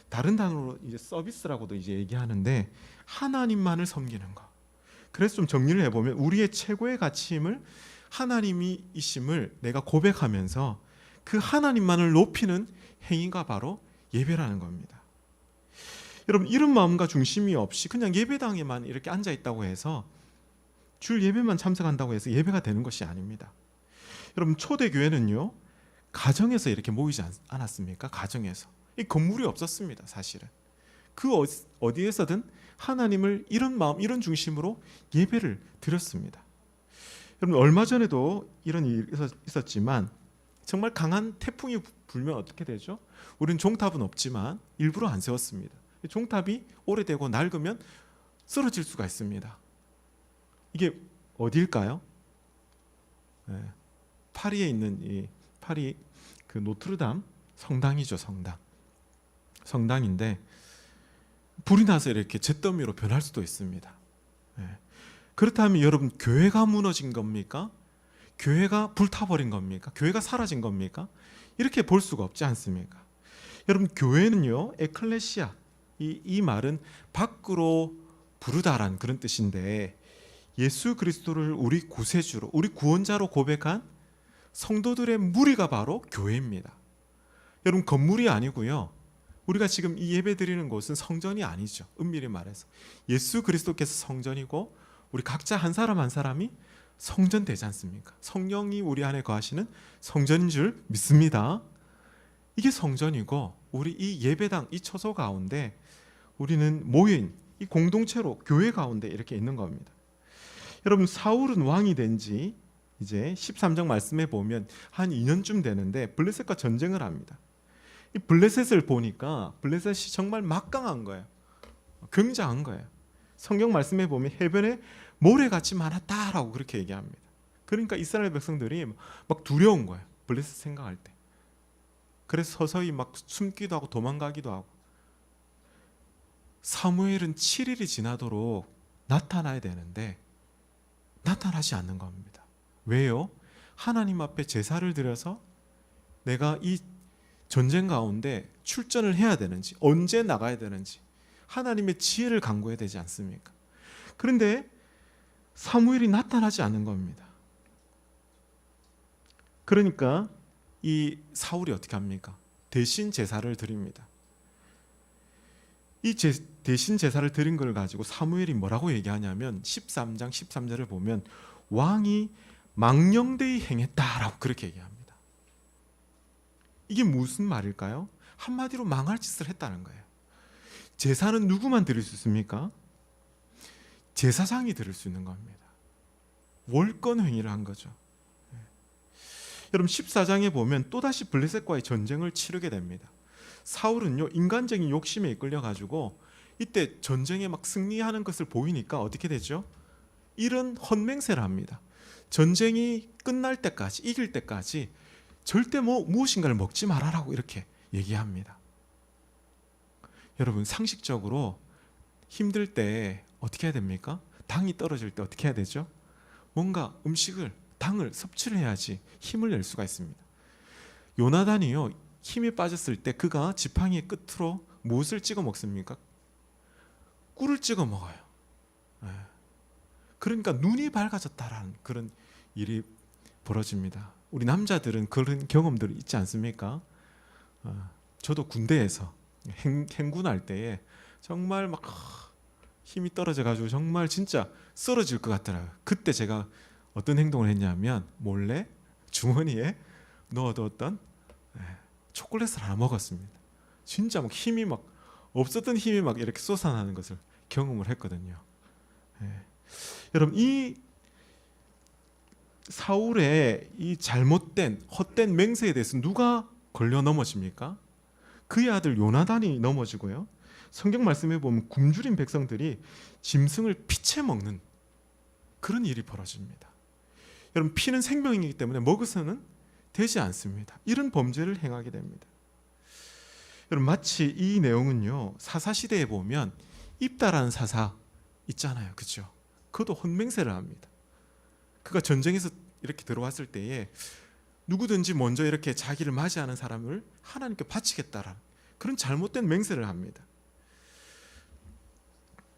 다른 단어로 이제 서비스라고도 이제 얘기하는데, 하나님만을 섬기는 것. 그래서 좀 정리를 해보면 우리의 최고의 가치임을, 하나님이심을 내가 고백하면서 그 하나님만을 높이는 행위가 바로 예배라는 겁니다. 여러분, 이런 마음과 중심이 없이 그냥 예배당에만 이렇게 앉아 있다고 해서, 줄 예배만 참석한다고 해서 예배가 되는 것이 아닙니다. 여러분, 초대교회는요, 가정에서 이렇게 모이지 않았습니까? 가정에서. 이 건물이 없었습니다. 사실은 그 어디에서든 하나님을 이런 마음, 이런 중심으로 예배를 드렸습니다. 여러분, 얼마 전에도 이런 일이 있었지만 정말 강한 태풍이 불면 어떻게 되죠? 우리는 종탑은 없지만 일부러 안 세웠습니다. 종탑이 오래되고 낡으면 쓰러질 수가 있습니다. 이게 어디일까요? 네, 파리에 있는 이 파리 그 노트르담 성당이죠. 성당인데 불이 나서 이렇게 잿더미로 변할 수도 있습니다. 네. 그렇다면 여러분, 교회가 무너진 겁니까? 교회가 불타버린 겁니까? 교회가 사라진 겁니까? 이렇게 볼 수가 없지 않습니까? 여러분, 교회는요, 에클레시아, 이 말은 밖으로 부르다라는 그런 뜻인데, 예수 그리스도를 우리 구세주로, 우리 구원자로 고백한 성도들의 무리가 바로 교회입니다. 여러분, 건물이 아니고요, 우리가 지금 이 예배 드리는 곳은 성전이 아니죠. 엄밀히 말해서 예수 그리스도께서 성전이고 우리 각자 한 사람 한 사람이 성전 되지 않습니까? 성령이 우리 안에 거하시는 성전인 줄 믿습니다. 이게 성전이고, 우리 이 예배당, 이 처소 가운데 우리는 모인 이 공동체로 교회 가운데 이렇게 있는 겁니다. 여러분, 사울은 왕이 된 지 이제 13장 말씀에 보면 한 2년쯤 되는데 블레셋과 전쟁을 합니다. 이 블레셋을 보니까 블레셋이 정말 막강한 거예요. 굉장한 거예요. 성경 말씀에 보면 해변에 모래같이 많았다라고 그렇게 얘기합니다. 그러니까 이스라엘 백성들이 막 두려운 거예요. 블레셋 생각할 때. 그래서 서서히 막 숨기도 하고 도망가기도 하고. 사무엘은 7일이 지나도록 나타나야 되는데 나타나지 않는 겁니다. 왜요? 하나님 앞에 제사를 드려서 내가 이 전쟁 가운데 출전을 해야 되는지, 언제 나가야 되는지 하나님의 지혜를 간구해야 되지 않습니까? 그런데 사무엘이 나타나지 않는 겁니다. 그러니까 이 사울이 어떻게 합니까? 대신 제사를 드립니다. 이 대신 제사를 드린 걸 가지고 사무엘이 뭐라고 얘기하냐면 13장 13절을 보면 왕이 망령되이 행했다라고 그렇게 얘기합니다. 이게 무슨 말일까요? 한마디로 망할 짓을 했다는 거예요. 제사는 누구만 드릴 수 있습니까? 제사장이 드릴 수 있는 겁니다. 월권 행위를 한 거죠. 여러분, 14장에 보면 또다시 블레셋과의 전쟁을 치르게 됩니다. 사울은요, 인간적인 욕심에 이끌려 가지고 이때 전쟁에 막 승리하는 것을 보이니까 어떻게 되죠? 이런 헛맹세를 합니다. 전쟁이 끝날 때까지, 이길 때까지 절대 무엇인가를 먹지 말아라고 이렇게 얘기합니다. 여러분, 상식적으로 힘들 때 어떻게 해야 됩니까? 당이 떨어질 때 어떻게 해야 되죠? 뭔가 당을 섭취를 해야지 힘을 낼 수가 있습니다. 요나단이요, 힘이 빠졌을 때 그가 지팡이의 끝으로 무엇을 찍어 먹습니까? 꿀을 찍어 먹어요. 그러니까 눈이 밝아졌다라는 그런 일이 벌어집니다. 우리 남자들은 그런 경험들이 있지 않습니까? 저도 군대에서 행군할 때에 정말 막 힘이 떨어져 가지고 정말 진짜 쓰러질 것 같더라고요. 그때 제가 어떤 행동을 했냐면 몰래 주머니에 넣어두었던 초콜릿을 하나 먹었습니다. 진짜 막 힘이 막 없었던 힘이 막 이렇게 솟아나는 것을 경험을 했거든요. 여러분, 이 사울의 이 잘못된 헛된 맹세에 대해서 누가 걸려 넘어집니까? 그의 아들 요나단이 넘어지고요. 성경 말씀에 보면 굶주린 백성들이 짐승을 피채 먹는 그런 일이 벌어집니다. 여러분, 피는 생명이기 때문에 먹어서는 되지 않습니다. 이런 범죄를 행하게 됩니다. 여러분, 마치 이 내용은요, 사사시대에 보면 입다라는 사사 있잖아요. 그렇죠? 그도 헛맹세를 합니다. 그가 전쟁에서 이렇게 들어왔을 때에 누구든지 먼저 이렇게 자기를 맞이하는 사람을 하나님께 바치겠다라는 그런 잘못된 맹세를 합니다.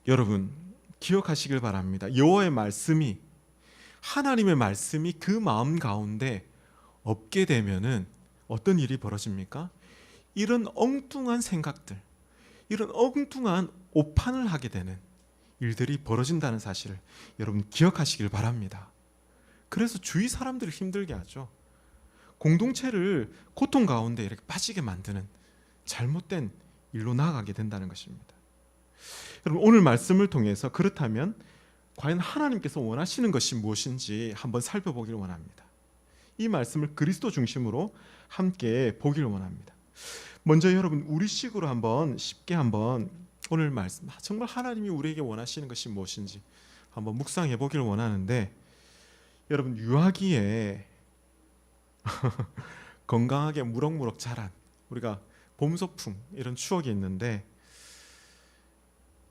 여러분, 기억하시길 바랍니다. 여호와의 말씀이, 하나님의 말씀이 그 마음 가운데 없게 되면은 어떤 일이 벌어집니까? 이런 엉뚱한 생각들, 이런 엉뚱한 오판을 하게 되는 일들이 벌어진다는 사실을 여러분 기억하시길 바랍니다. 그래서 주위 사람들을 힘들게 하죠. 공동체를 고통 가운데 이렇게 빠지게 만드는 잘못된 일로 나아가게 된다는 것입니다. 여러분, 오늘 말씀을 통해서 그렇다면 과연 하나님께서 원하시는 것이 무엇인지 한번 살펴보기를 원합니다. 이 말씀을 그리스도 중심으로 함께 보기를 원합니다. 먼저 여러분 우리식으로 한번 쉽게 한번 오늘 말씀 정말 하나님이 우리에게 원하시는 것이 무엇인지 한번 묵상해 보기를 원하는데, 여러분 유아기에 건강하게 무럭무럭 자란 우리가 봄소풍 이런 추억이 있는데,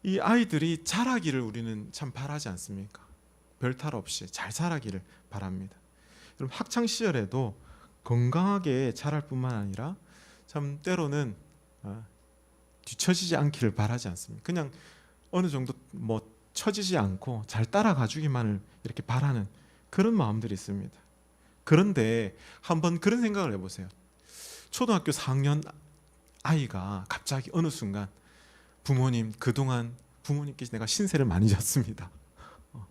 이 아이들이 자라기를 우리는 참 바라지 않습니까? 별탈 없이 잘 자라기를 바랍니다. 여러분 학창 시절에도 건강하게 자랄 뿐만 아니라 참 때로는 뒤처지지 않기를 바라지 않습니다. 그냥 어느 정도 처지지 않고 잘 따라가 주기만을 이렇게 바라는 그런 마음들이 있습니다. 그런데 한번 그런 생각을 해보세요. 초등학교 4학년 아이가 갑자기 어느 순간 부모님, 그동안 부모님께 내가 신세를 많이 졌습니다.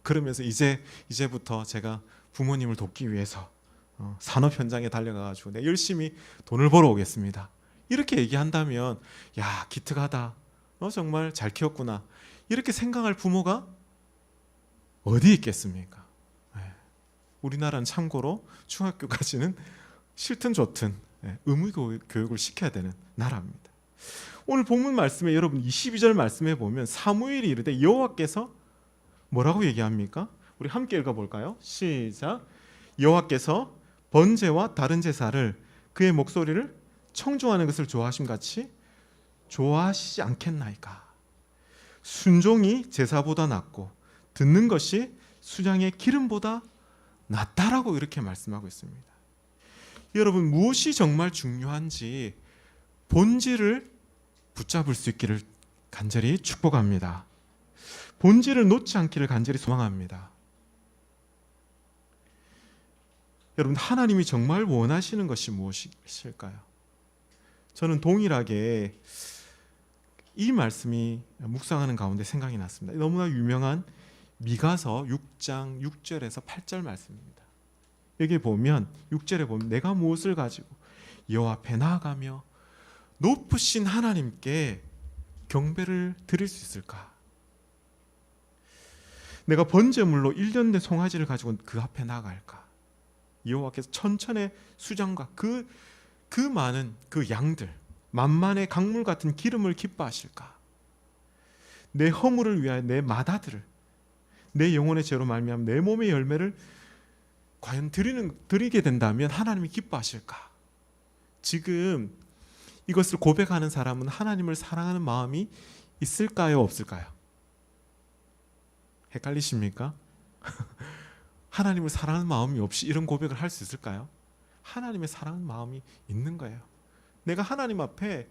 그러면서 이제부터 제가 부모님을 돕기 위해서 산업 현장에 달려가가지고 내가 열심히 돈을 벌어 오겠습니다. 이렇게 얘기한다면 야 기특하다, 너 정말 잘 키웠구나, 이렇게 생각할 부모가 어디 있겠습니까? 우리나라는 참고로 중학교까지는 싫든 좋든 의무 교육을 시켜야 되는 나라입니다. 오늘 본문 말씀에 여러분 22절 말씀에 보면 사무엘이 이르되 여호와께서 뭐라고 얘기합니까? 우리 함께 읽어볼까요? 시작. 여호와께서 번제와 다른 제사를 그의 목소리를 청종하는 것을 좋아하심 같이 좋아하시지 않겠나이까. 순종이 제사보다 낫고 듣는 것이 수장의 기름보다 낫다라고 이렇게 말씀하고 있습니다. 여러분 무엇이 정말 중요한지 본질을 붙잡을 수 있기를 간절히 축복합니다. 본질을 놓지 않기를 간절히 소망합니다. 여러분 하나님이 정말 원하시는 것이 무엇일까요? 저는 동일하게 이 말씀이 묵상하는 가운데 생각이 났습니다. 너무나 유명한 미가서 6장 6절에서 8절 말씀입니다. 여기 보면 6절에 보면 내가 무엇을 가지고 여호와 앞에 나아가며 높으신 하나님께 경배를 드릴 수 있을까? 내가 번제물로 1년 된 송아지를 가지고 그 앞에 나아갈까? 여호와께서 천천의 수장과 그 많은 그 양들, 만만의 강물 같은 기름을 기뻐하실까? 내 허물을 위하여 내 마다들을, 내 영혼의 죄로 말미암아 내 몸의 열매를 과연 드리게 된다면 하나님이 기뻐하실까? 지금 이것을 고백하는 사람은 하나님을 사랑하는 마음이 있을까요, 없을까요? 헷갈리십니까? 하나님을 사랑하는 마음이 없이 이런 고백을 할 수 있을까요? 하나님의 사랑하는 마음이 있는 거예요. 내가 하나님 앞에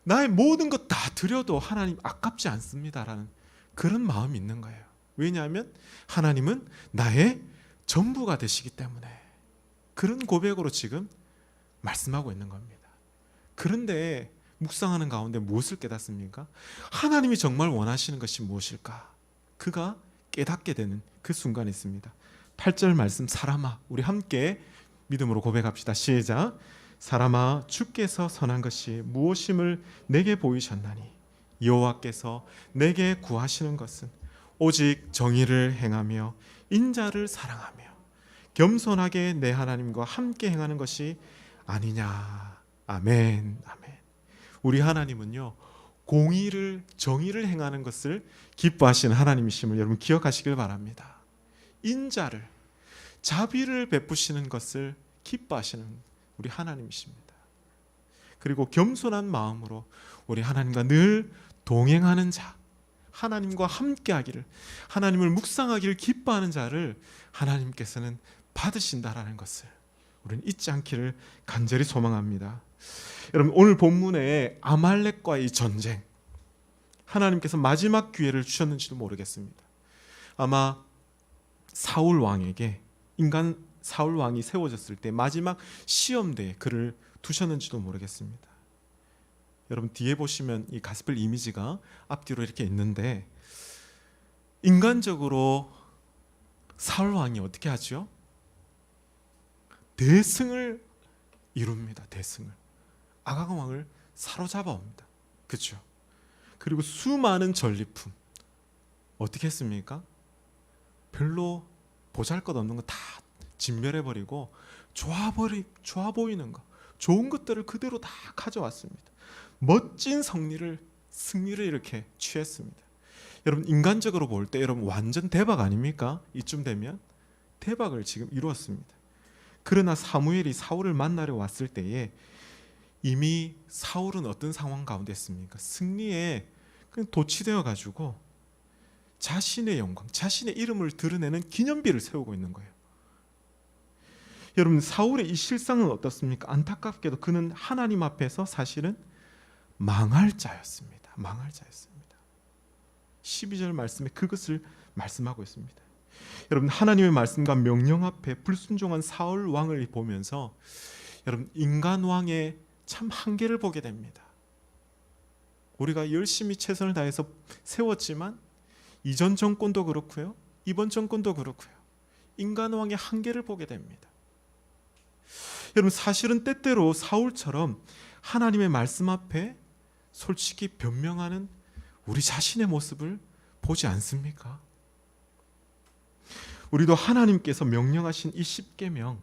나의 모든 것 다 드려도 하나님 아깝지 않습니다라는 그런 마음이 있는 거예요. 왜냐하면 하나님은 나의 전부가 되시기 때문에 그런 고백으로 지금 말씀하고 있는 겁니다. 그런데 묵상하는 가운데 무엇을 깨닫습니까? 하나님이 정말 원하시는 것이 무엇일까? 그가 깨닫게 되는 그 순간이 있습니다. 8절 말씀, 사람아, 우리 함께 믿음으로 고백합시다. 시작. 사람아, 주께서 선한 것이 무엇임을 내게 보이셨나니 여호와께서 내게 구하시는 것은 오직 정의를 행하며 인자를 사랑하며 겸손하게 내 하나님과 함께 행하는 것이 아니냐. 아멘. 아멘. 우리 하나님은요, 공의를, 정의를 행하는 것을 기뻐하시는 하나님이심을 여러분 기억하시길 바랍니다. 인자를, 자비를 베푸시는 것을 기뻐하시는 우리 하나님이십니다. 그리고 겸손한 마음으로 우리 하나님과 늘 동행하는 자, 하나님과 함께하기를, 하나님을 묵상하기를 기뻐하는 자를 하나님께서는 받으신다라는 것을 우리는 잊지 않기를 간절히 소망합니다. 여러분 오늘 본문에 아말렉과의 전쟁, 하나님께서 마지막 기회를 주셨는지도 모르겠습니다. 아마 사울 왕에게, 인간 사울 왕이 세워졌을 때 마지막 시험대에 그를 두셨는지도 모르겠습니다. 여러분 뒤에 보시면 이 가스펠 이미지가 앞뒤로 이렇게 있는데, 인간적으로 사울 왕이 어떻게 하죠? 대승을 이룹니다. 대승을. 아각 왕을 사로잡아 옵니다. 그렇죠? 그리고 수많은 전리품 어떻게 했습니까? 별로 보잘것없는 거 다 진멸해버리고 좋아 보이는 거, 좋은 것들을 그대로 다 가져왔습니다. 멋진 승리를 이렇게 취했습니다. 여러분, 인간적으로 볼 때 여러분 완전 대박 아닙니까? 이쯤 되면 대박을 지금 이루었습니다. 그러나 사무엘이 사울을 만나러 왔을 때에 이미 사울은 어떤 상황 가운데 있습니까? 승리에 그냥 도취되어 가지고 자신의 영광, 자신의 이름을 드러내는 기념비를 세우고 있는 거예요. 여러분, 사울의 이 실상은 어떻습니까? 안타깝게도 그는 하나님 앞에서 사실은 망할 자였습니다. 망할 자였습니다. 12절 말씀에 그것을 말씀하고 있습니다. 여러분, 하나님의 말씀과 명령 앞에 불순종한 사울 왕을 보면서 여러분, 인간 왕의 참 한계를 보게 됩니다. 우리가 열심히 최선을 다해서 세웠지만 이전 정권도 그렇고요, 이번 정권도 그렇고요, 인간 왕의 한계를 보게 됩니다. 여러분, 사실은 때때로 사울처럼 하나님의 말씀 앞에 솔직히 변명하는 우리 자신의 모습을 보지 않습니까? 우리도 하나님께서 명령하신 이 10계명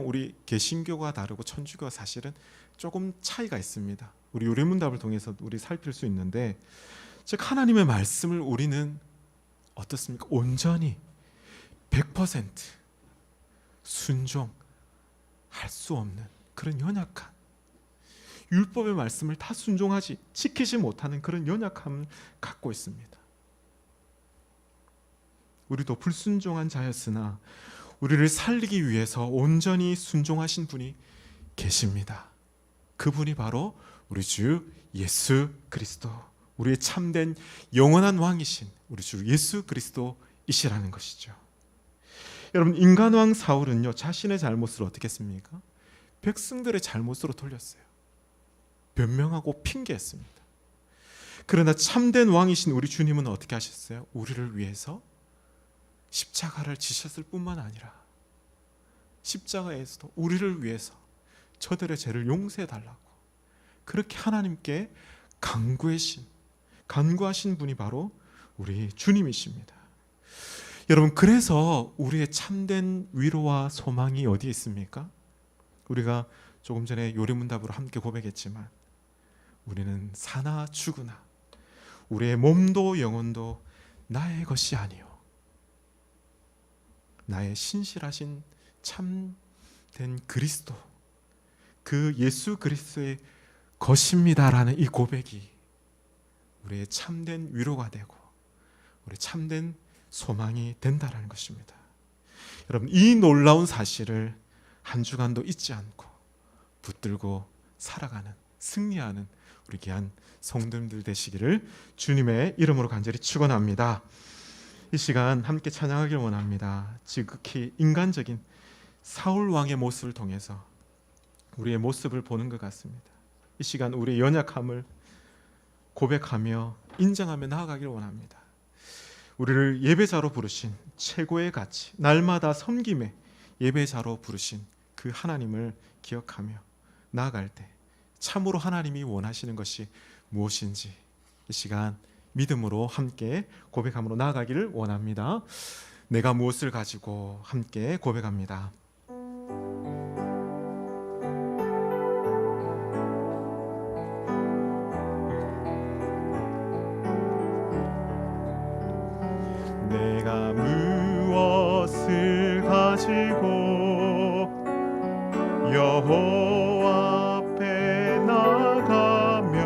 우리 개신교가 다르고 천주교가 사실은 조금 차이가 있습니다. 우리 요리문답을 통해서 우리 살필 수 있는데, 즉 하나님의 말씀을 우리는 어떻습니까? 온전히 100% 순종할 수 없는 그런 연약한, 율법의 말씀을 다 순종하지 지키지 못하는 그런 연약함을 갖고 있습니다. 우리도 불순종한 자였으나 우리를 살리기 위해서 온전히 순종하신 분이 계십니다. 그분이 바로 우리 주 예수 그리스도, 우리의 참된 영원한 왕이신 우리 주 예수 그리스도이시라는 것이죠. 여러분, 인간왕 사울은요, 자신의 잘못을 어떻게 했습니까? 백성들의 잘못으로 돌렸어요. 변명하고 핑계했습니다. 그러나 참된 왕이신 우리 주님은 어떻게 하셨어요? 우리를 위해서 십자가를 지셨을 뿐만 아니라 십자가에서도 우리를 위해서 저들의 죄를 용서해 달라고 그렇게 하나님께 간구하신 분이 바로 우리 주님이십니다. 여러분, 그래서 우리의 참된 위로와 소망이 어디에 있습니까? 우리가 조금 전에 요리문답으로 함께 고백했지만 우리는 사나 죽으나 우리의 몸도 영혼도 나의 것이 아니요 나의 신실하신 참된 그리스도, 그 예수 그리스도의 것입니다라는 이 고백이 우리의 참된 위로가 되고 우리 참된 소망이 된다라는 것입니다. 여러분, 이 놀라운 사실을 한 주간도 잊지 않고 붙들고 살아가는, 승리하는 우리 귀한 성도님들 되시기를 주님의 이름으로 간절히 축원합니다. 이 시간 함께 찬양하길 원합니다. 지극히 인간적인 사울 왕의 모습을 통해서 우리의 모습을 보는 것 같습니다. 이 시간 우리의 연약함을 고백하며 인정하며 나아가길 원합니다. 우리를 예배자로 부르신 최고의 가치, 날마다 섬김의 예배자로 부르신 그 하나님을 기억하며 나아갈 때 참으로 하나님이 원하시는 것이 무엇인지 이 시간 믿음으로 함께 고백함으로 나아가기를 원합니다. 내가 무엇을 가지고 함께 고백합니다. 내가 무엇을 가지고 여호와 앞에 나가며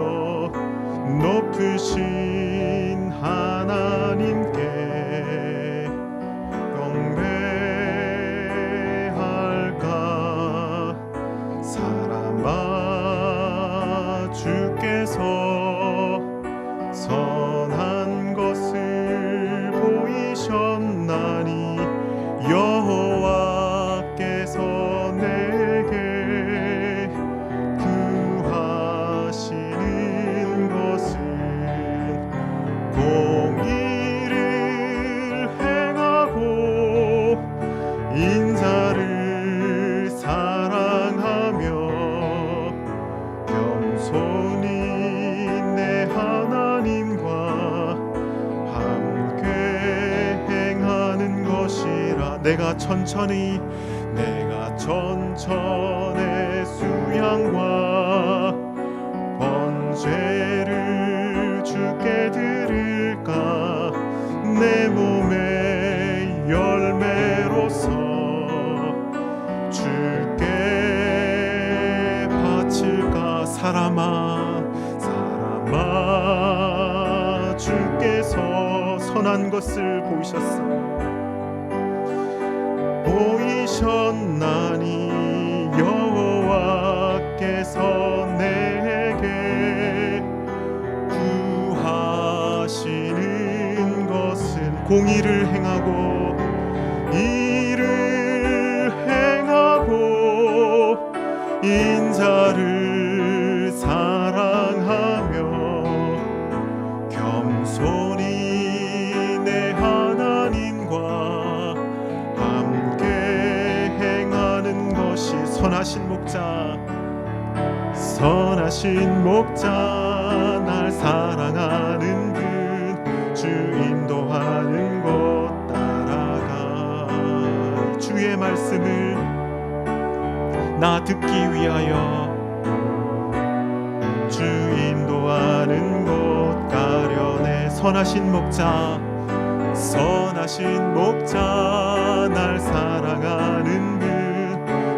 높으신 하나님께 경배할까? 사람아, 주께서 선한 것을 보이셨나니 여호와께서 내게 구하시는 것은 공의를 행하고 인자를 사랑하며 겸손히 내 하나님과 함께 행하는 것이라. 내가 천천히 내가 전천의 수양과 번제를 주께 드릴까 내 몸의 열매로서 주께 바칠까 사람아 주께서 선한 것을 보이셨나니 여호와께서 내게 구하시는 것은 공의를 행하고 일을 행하고 인자를 사랑하며 겸손히 내 하나님과 함께 행하는 것이 선하신 목자 날 사랑하는 분 주 인도하는 곳 따라가 주의 말씀을 나 듣기 위하여 주 인도하는 곳 가려내 선하신 목자 날 사랑하는 분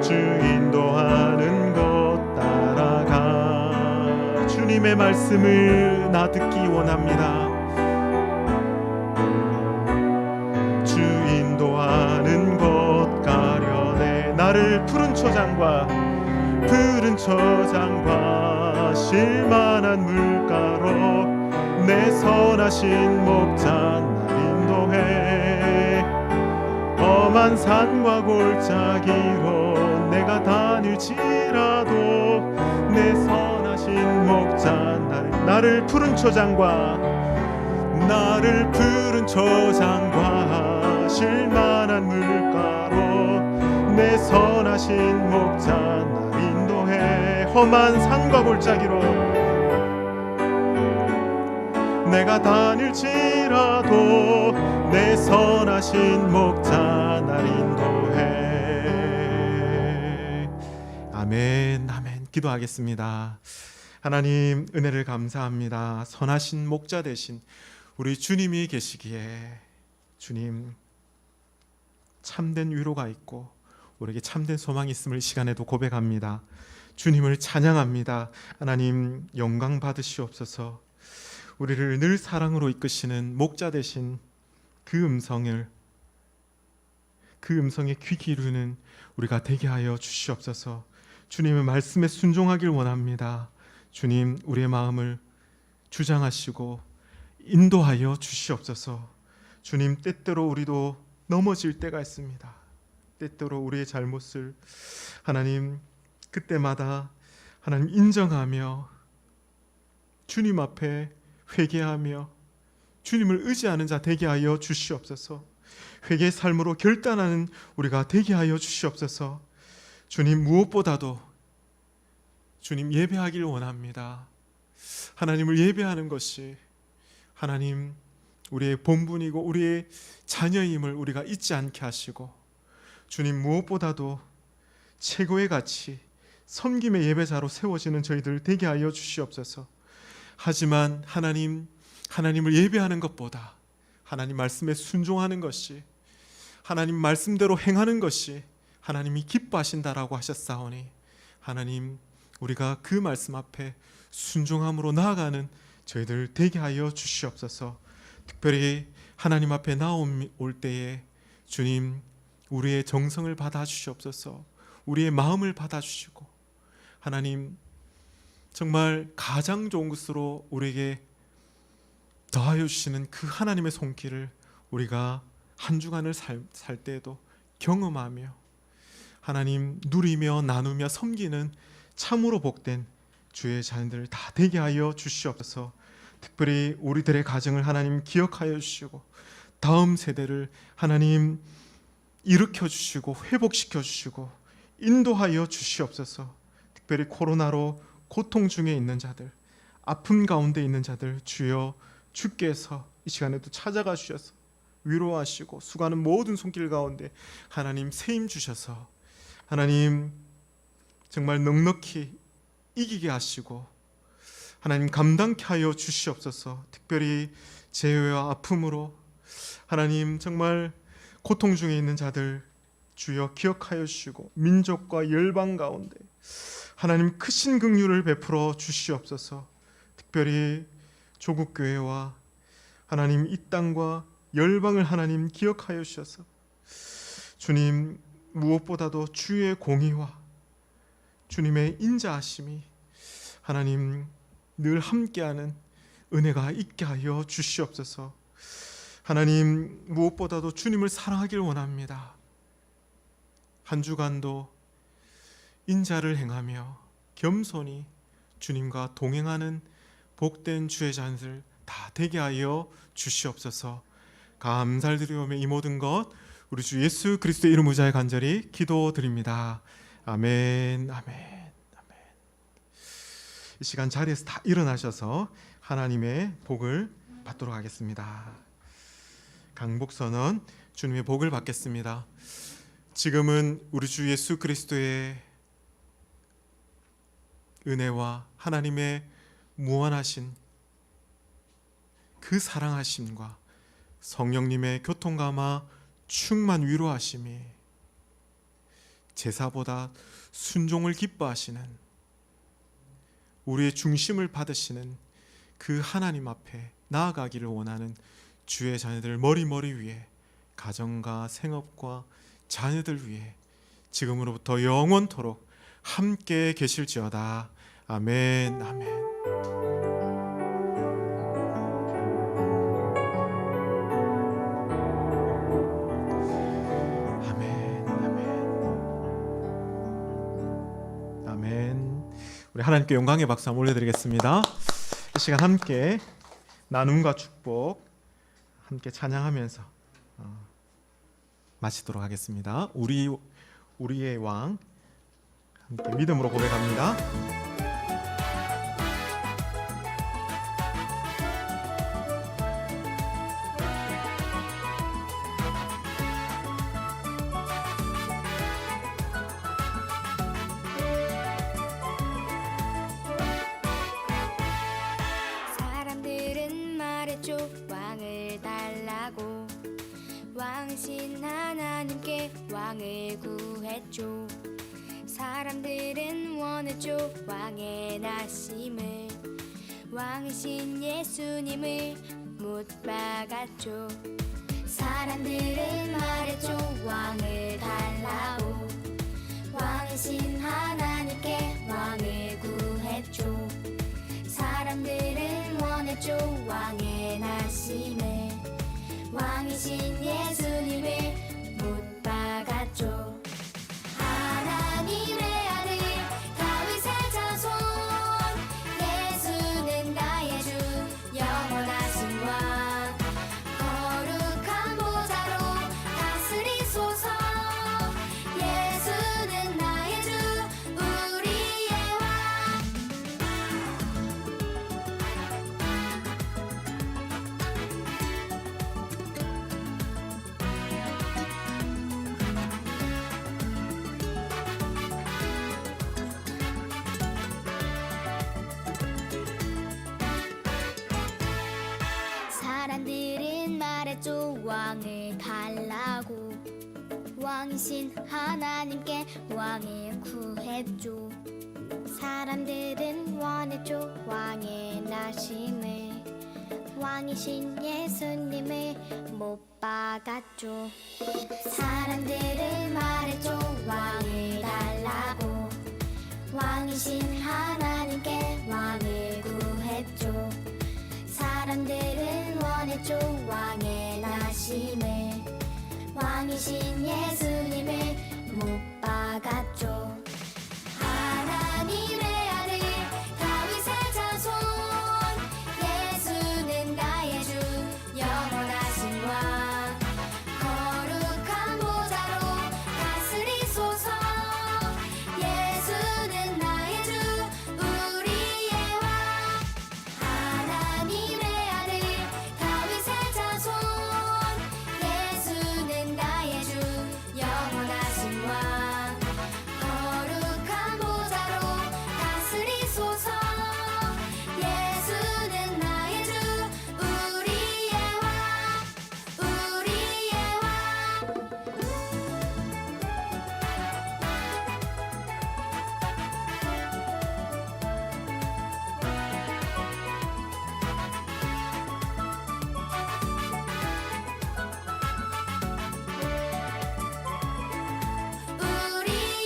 주 인도하는 곳 따라가 주님의 말씀을 나 듣기 원합니다. 주 인도하는 곳 가려내 나를 푸른 초장과 실만한 물가로 내 선하신 목자 날 인도해 험한 산과 골짜기로 내가 다닐지라도 내 선하신 목자 나를 푸른 초장과 실만한 물가로 내 선하신 목자 날 인도해 험한 산과 골짜기로 내가 다닐지라도 내 선하신 목자 날 인도해. 아멘 아멘. 기도하겠습니다. 하나님 은혜를 감사합니다. 선하신 목자 되신 우리 주님이 계시기에 주님 참된 위로가 있고 우리에게 참된 소망이 있음을 이 시간에도 고백합니다. 주님을 찬양합니다. 하나님 영광 받으시옵소서. 우리를 늘 사랑으로 이끄시는 목자 되신 그 음성에 귀 기르는 우리가 되게 하여 주시옵소서. 주님의 말씀에 순종하길 원합니다. 주님 우리의 마음을 주장하시고 인도하여 주시옵소서. 주님 때때로 우리도 넘어질 때가 있습니다. 때때로 우리의 잘못을 하나님 그때마다 하나님 인정하며 주님 앞에 회개하며 주님을 의지하는 자 되게 하여 주시옵소서. 회개의 삶으로 결단하는 우리가 되게 하여 주시옵소서. 주님 무엇보다도 주님 예배하길 원합니다. 하나님을 예배하는 것이 하나님 우리의 본분이고 우리의 자녀임을 우리가 잊지 않게 하시고 주님 무엇보다도 최고의 가치 섬김의 예배자로 세워지는 저희들 되게 하여 주시옵소서. 하지만 하나님을 예배하는 것보다 하나님 말씀에 순종하는 것이 하나님 말씀대로 행하는 것이 하나님이 기뻐하신다라고 하셨사오니 하나님 우리가 그 말씀 앞에 순종함으로 나아가는 저희들 되게 하여 주시옵소서. 특별히 하나님 앞에 나올 때에 주님 우리의 정성을 받아주시옵소서. 우리의 마음을 받아주시고 하나님 정말 가장 좋은 것으로 우리에게 더하여 주시는 그 하나님의 손길을 우리가 한 주간을 살 때에도 경험하며 하나님 누리며 나누며 섬기는 참으로 복된 주의 자녀들 다 되게 하여 주시옵소서. 특별히 우리들의 가정을 하나님 기억하여 주시고 다음 세대를 하나님 일으켜 주시고 회복시켜 주시고 인도하여 주시옵소서. 특별히 코로나로 고통 중에 있는 자들, 아픔 가운데 있는 자들 주여 주께서 이 시간에도 찾아가 주셔서 위로하시고 수고하는 모든 손길 가운데 하나님 세임 주셔서 하나님 정말 넉넉히 이기게 하시고 하나님 감당케 하여 주시옵소서. 특별히 재회와 아픔으로 하나님 정말 고통 중에 있는 자들 주여 기억하여 주시고 민족과 열방 가운데 하나님 크신 긍휼을 베풀어 주시옵소서. 특별히 조국 교회와 하나님 이 땅과 열방을 하나님 기억하여 주셔서 주님 무엇보다도 주의 공의와 주님의 인자하심이 하나님 늘 함께하는 은혜가 있게 하여 주시옵소서. 하나님 무엇보다도 주님을 사랑하길 원합니다. 한 주간도 인자를 행하며 겸손히 주님과 동행하는 복된 주의 자녀들 다 되게 하여 주시옵소서. 감사드리오며 이 모든 것 우리 주 예수 그리스도의 이름 의지하여 간절히 기도드립니다. 아멘, 아멘, 아멘. 이 시간 자리에서 다 일어나셔서 하나님의 복을 받도록 하겠습니다. 강복선언 주님의 복을 받겠습니다. 지금은 우리 주 예수 그리스도의 은혜와 하나님의 무한하신 그 사랑하심과 성령님의 교통감화 충만 위로하심이 제사보다 순종을 기뻐하시는 우리의 중심을 받으시는 그 하나님 앞에 나아가기를 원하는 주의 자녀들 머리 위에 가정과 생업과 자녀들 위해 지금으로부터 영원토록 함께 계실지어다. 아멘, 아멘. 우리 하나님께 영광의 박수 한번 올려드리겠습니다. 이 시간 함께 나눔과 축복 함께 찬양하면서 마치도록 하겠습니다. 우리의 왕 함께 믿음으로 고백합니다. 왕을 달라고 왕이신 하나님께 왕을 구했죠. 사람들은 원했죠 왕의 나심을 왕이신 예수님을 못 박았죠. 사람들은 말했죠 왕을 달라고 왕이신 하나님께 왕을 구했죠. 사람들은 원했죠 왕의 나심을 왕이신 예수님을 못 박았죠. 하나님의 아들 다윗의 자손 예수는 나의 주 영원하신 왕 거룩한 보좌로 다스리소서. 예수는 나의 주 우리의 왕. 사람들은 말했죠 왕을 달라고 왕이신 하나님께 왕을 구했죠. 사람들은 원했죠 왕의 나심을 왕이신 예수님을 못 박았죠. 사람들은 말했죠 왕을 달라고 왕이신 하나님께 왕을 구했죠. 사람들은 원했죠 왕의 나심을 왕이신 예수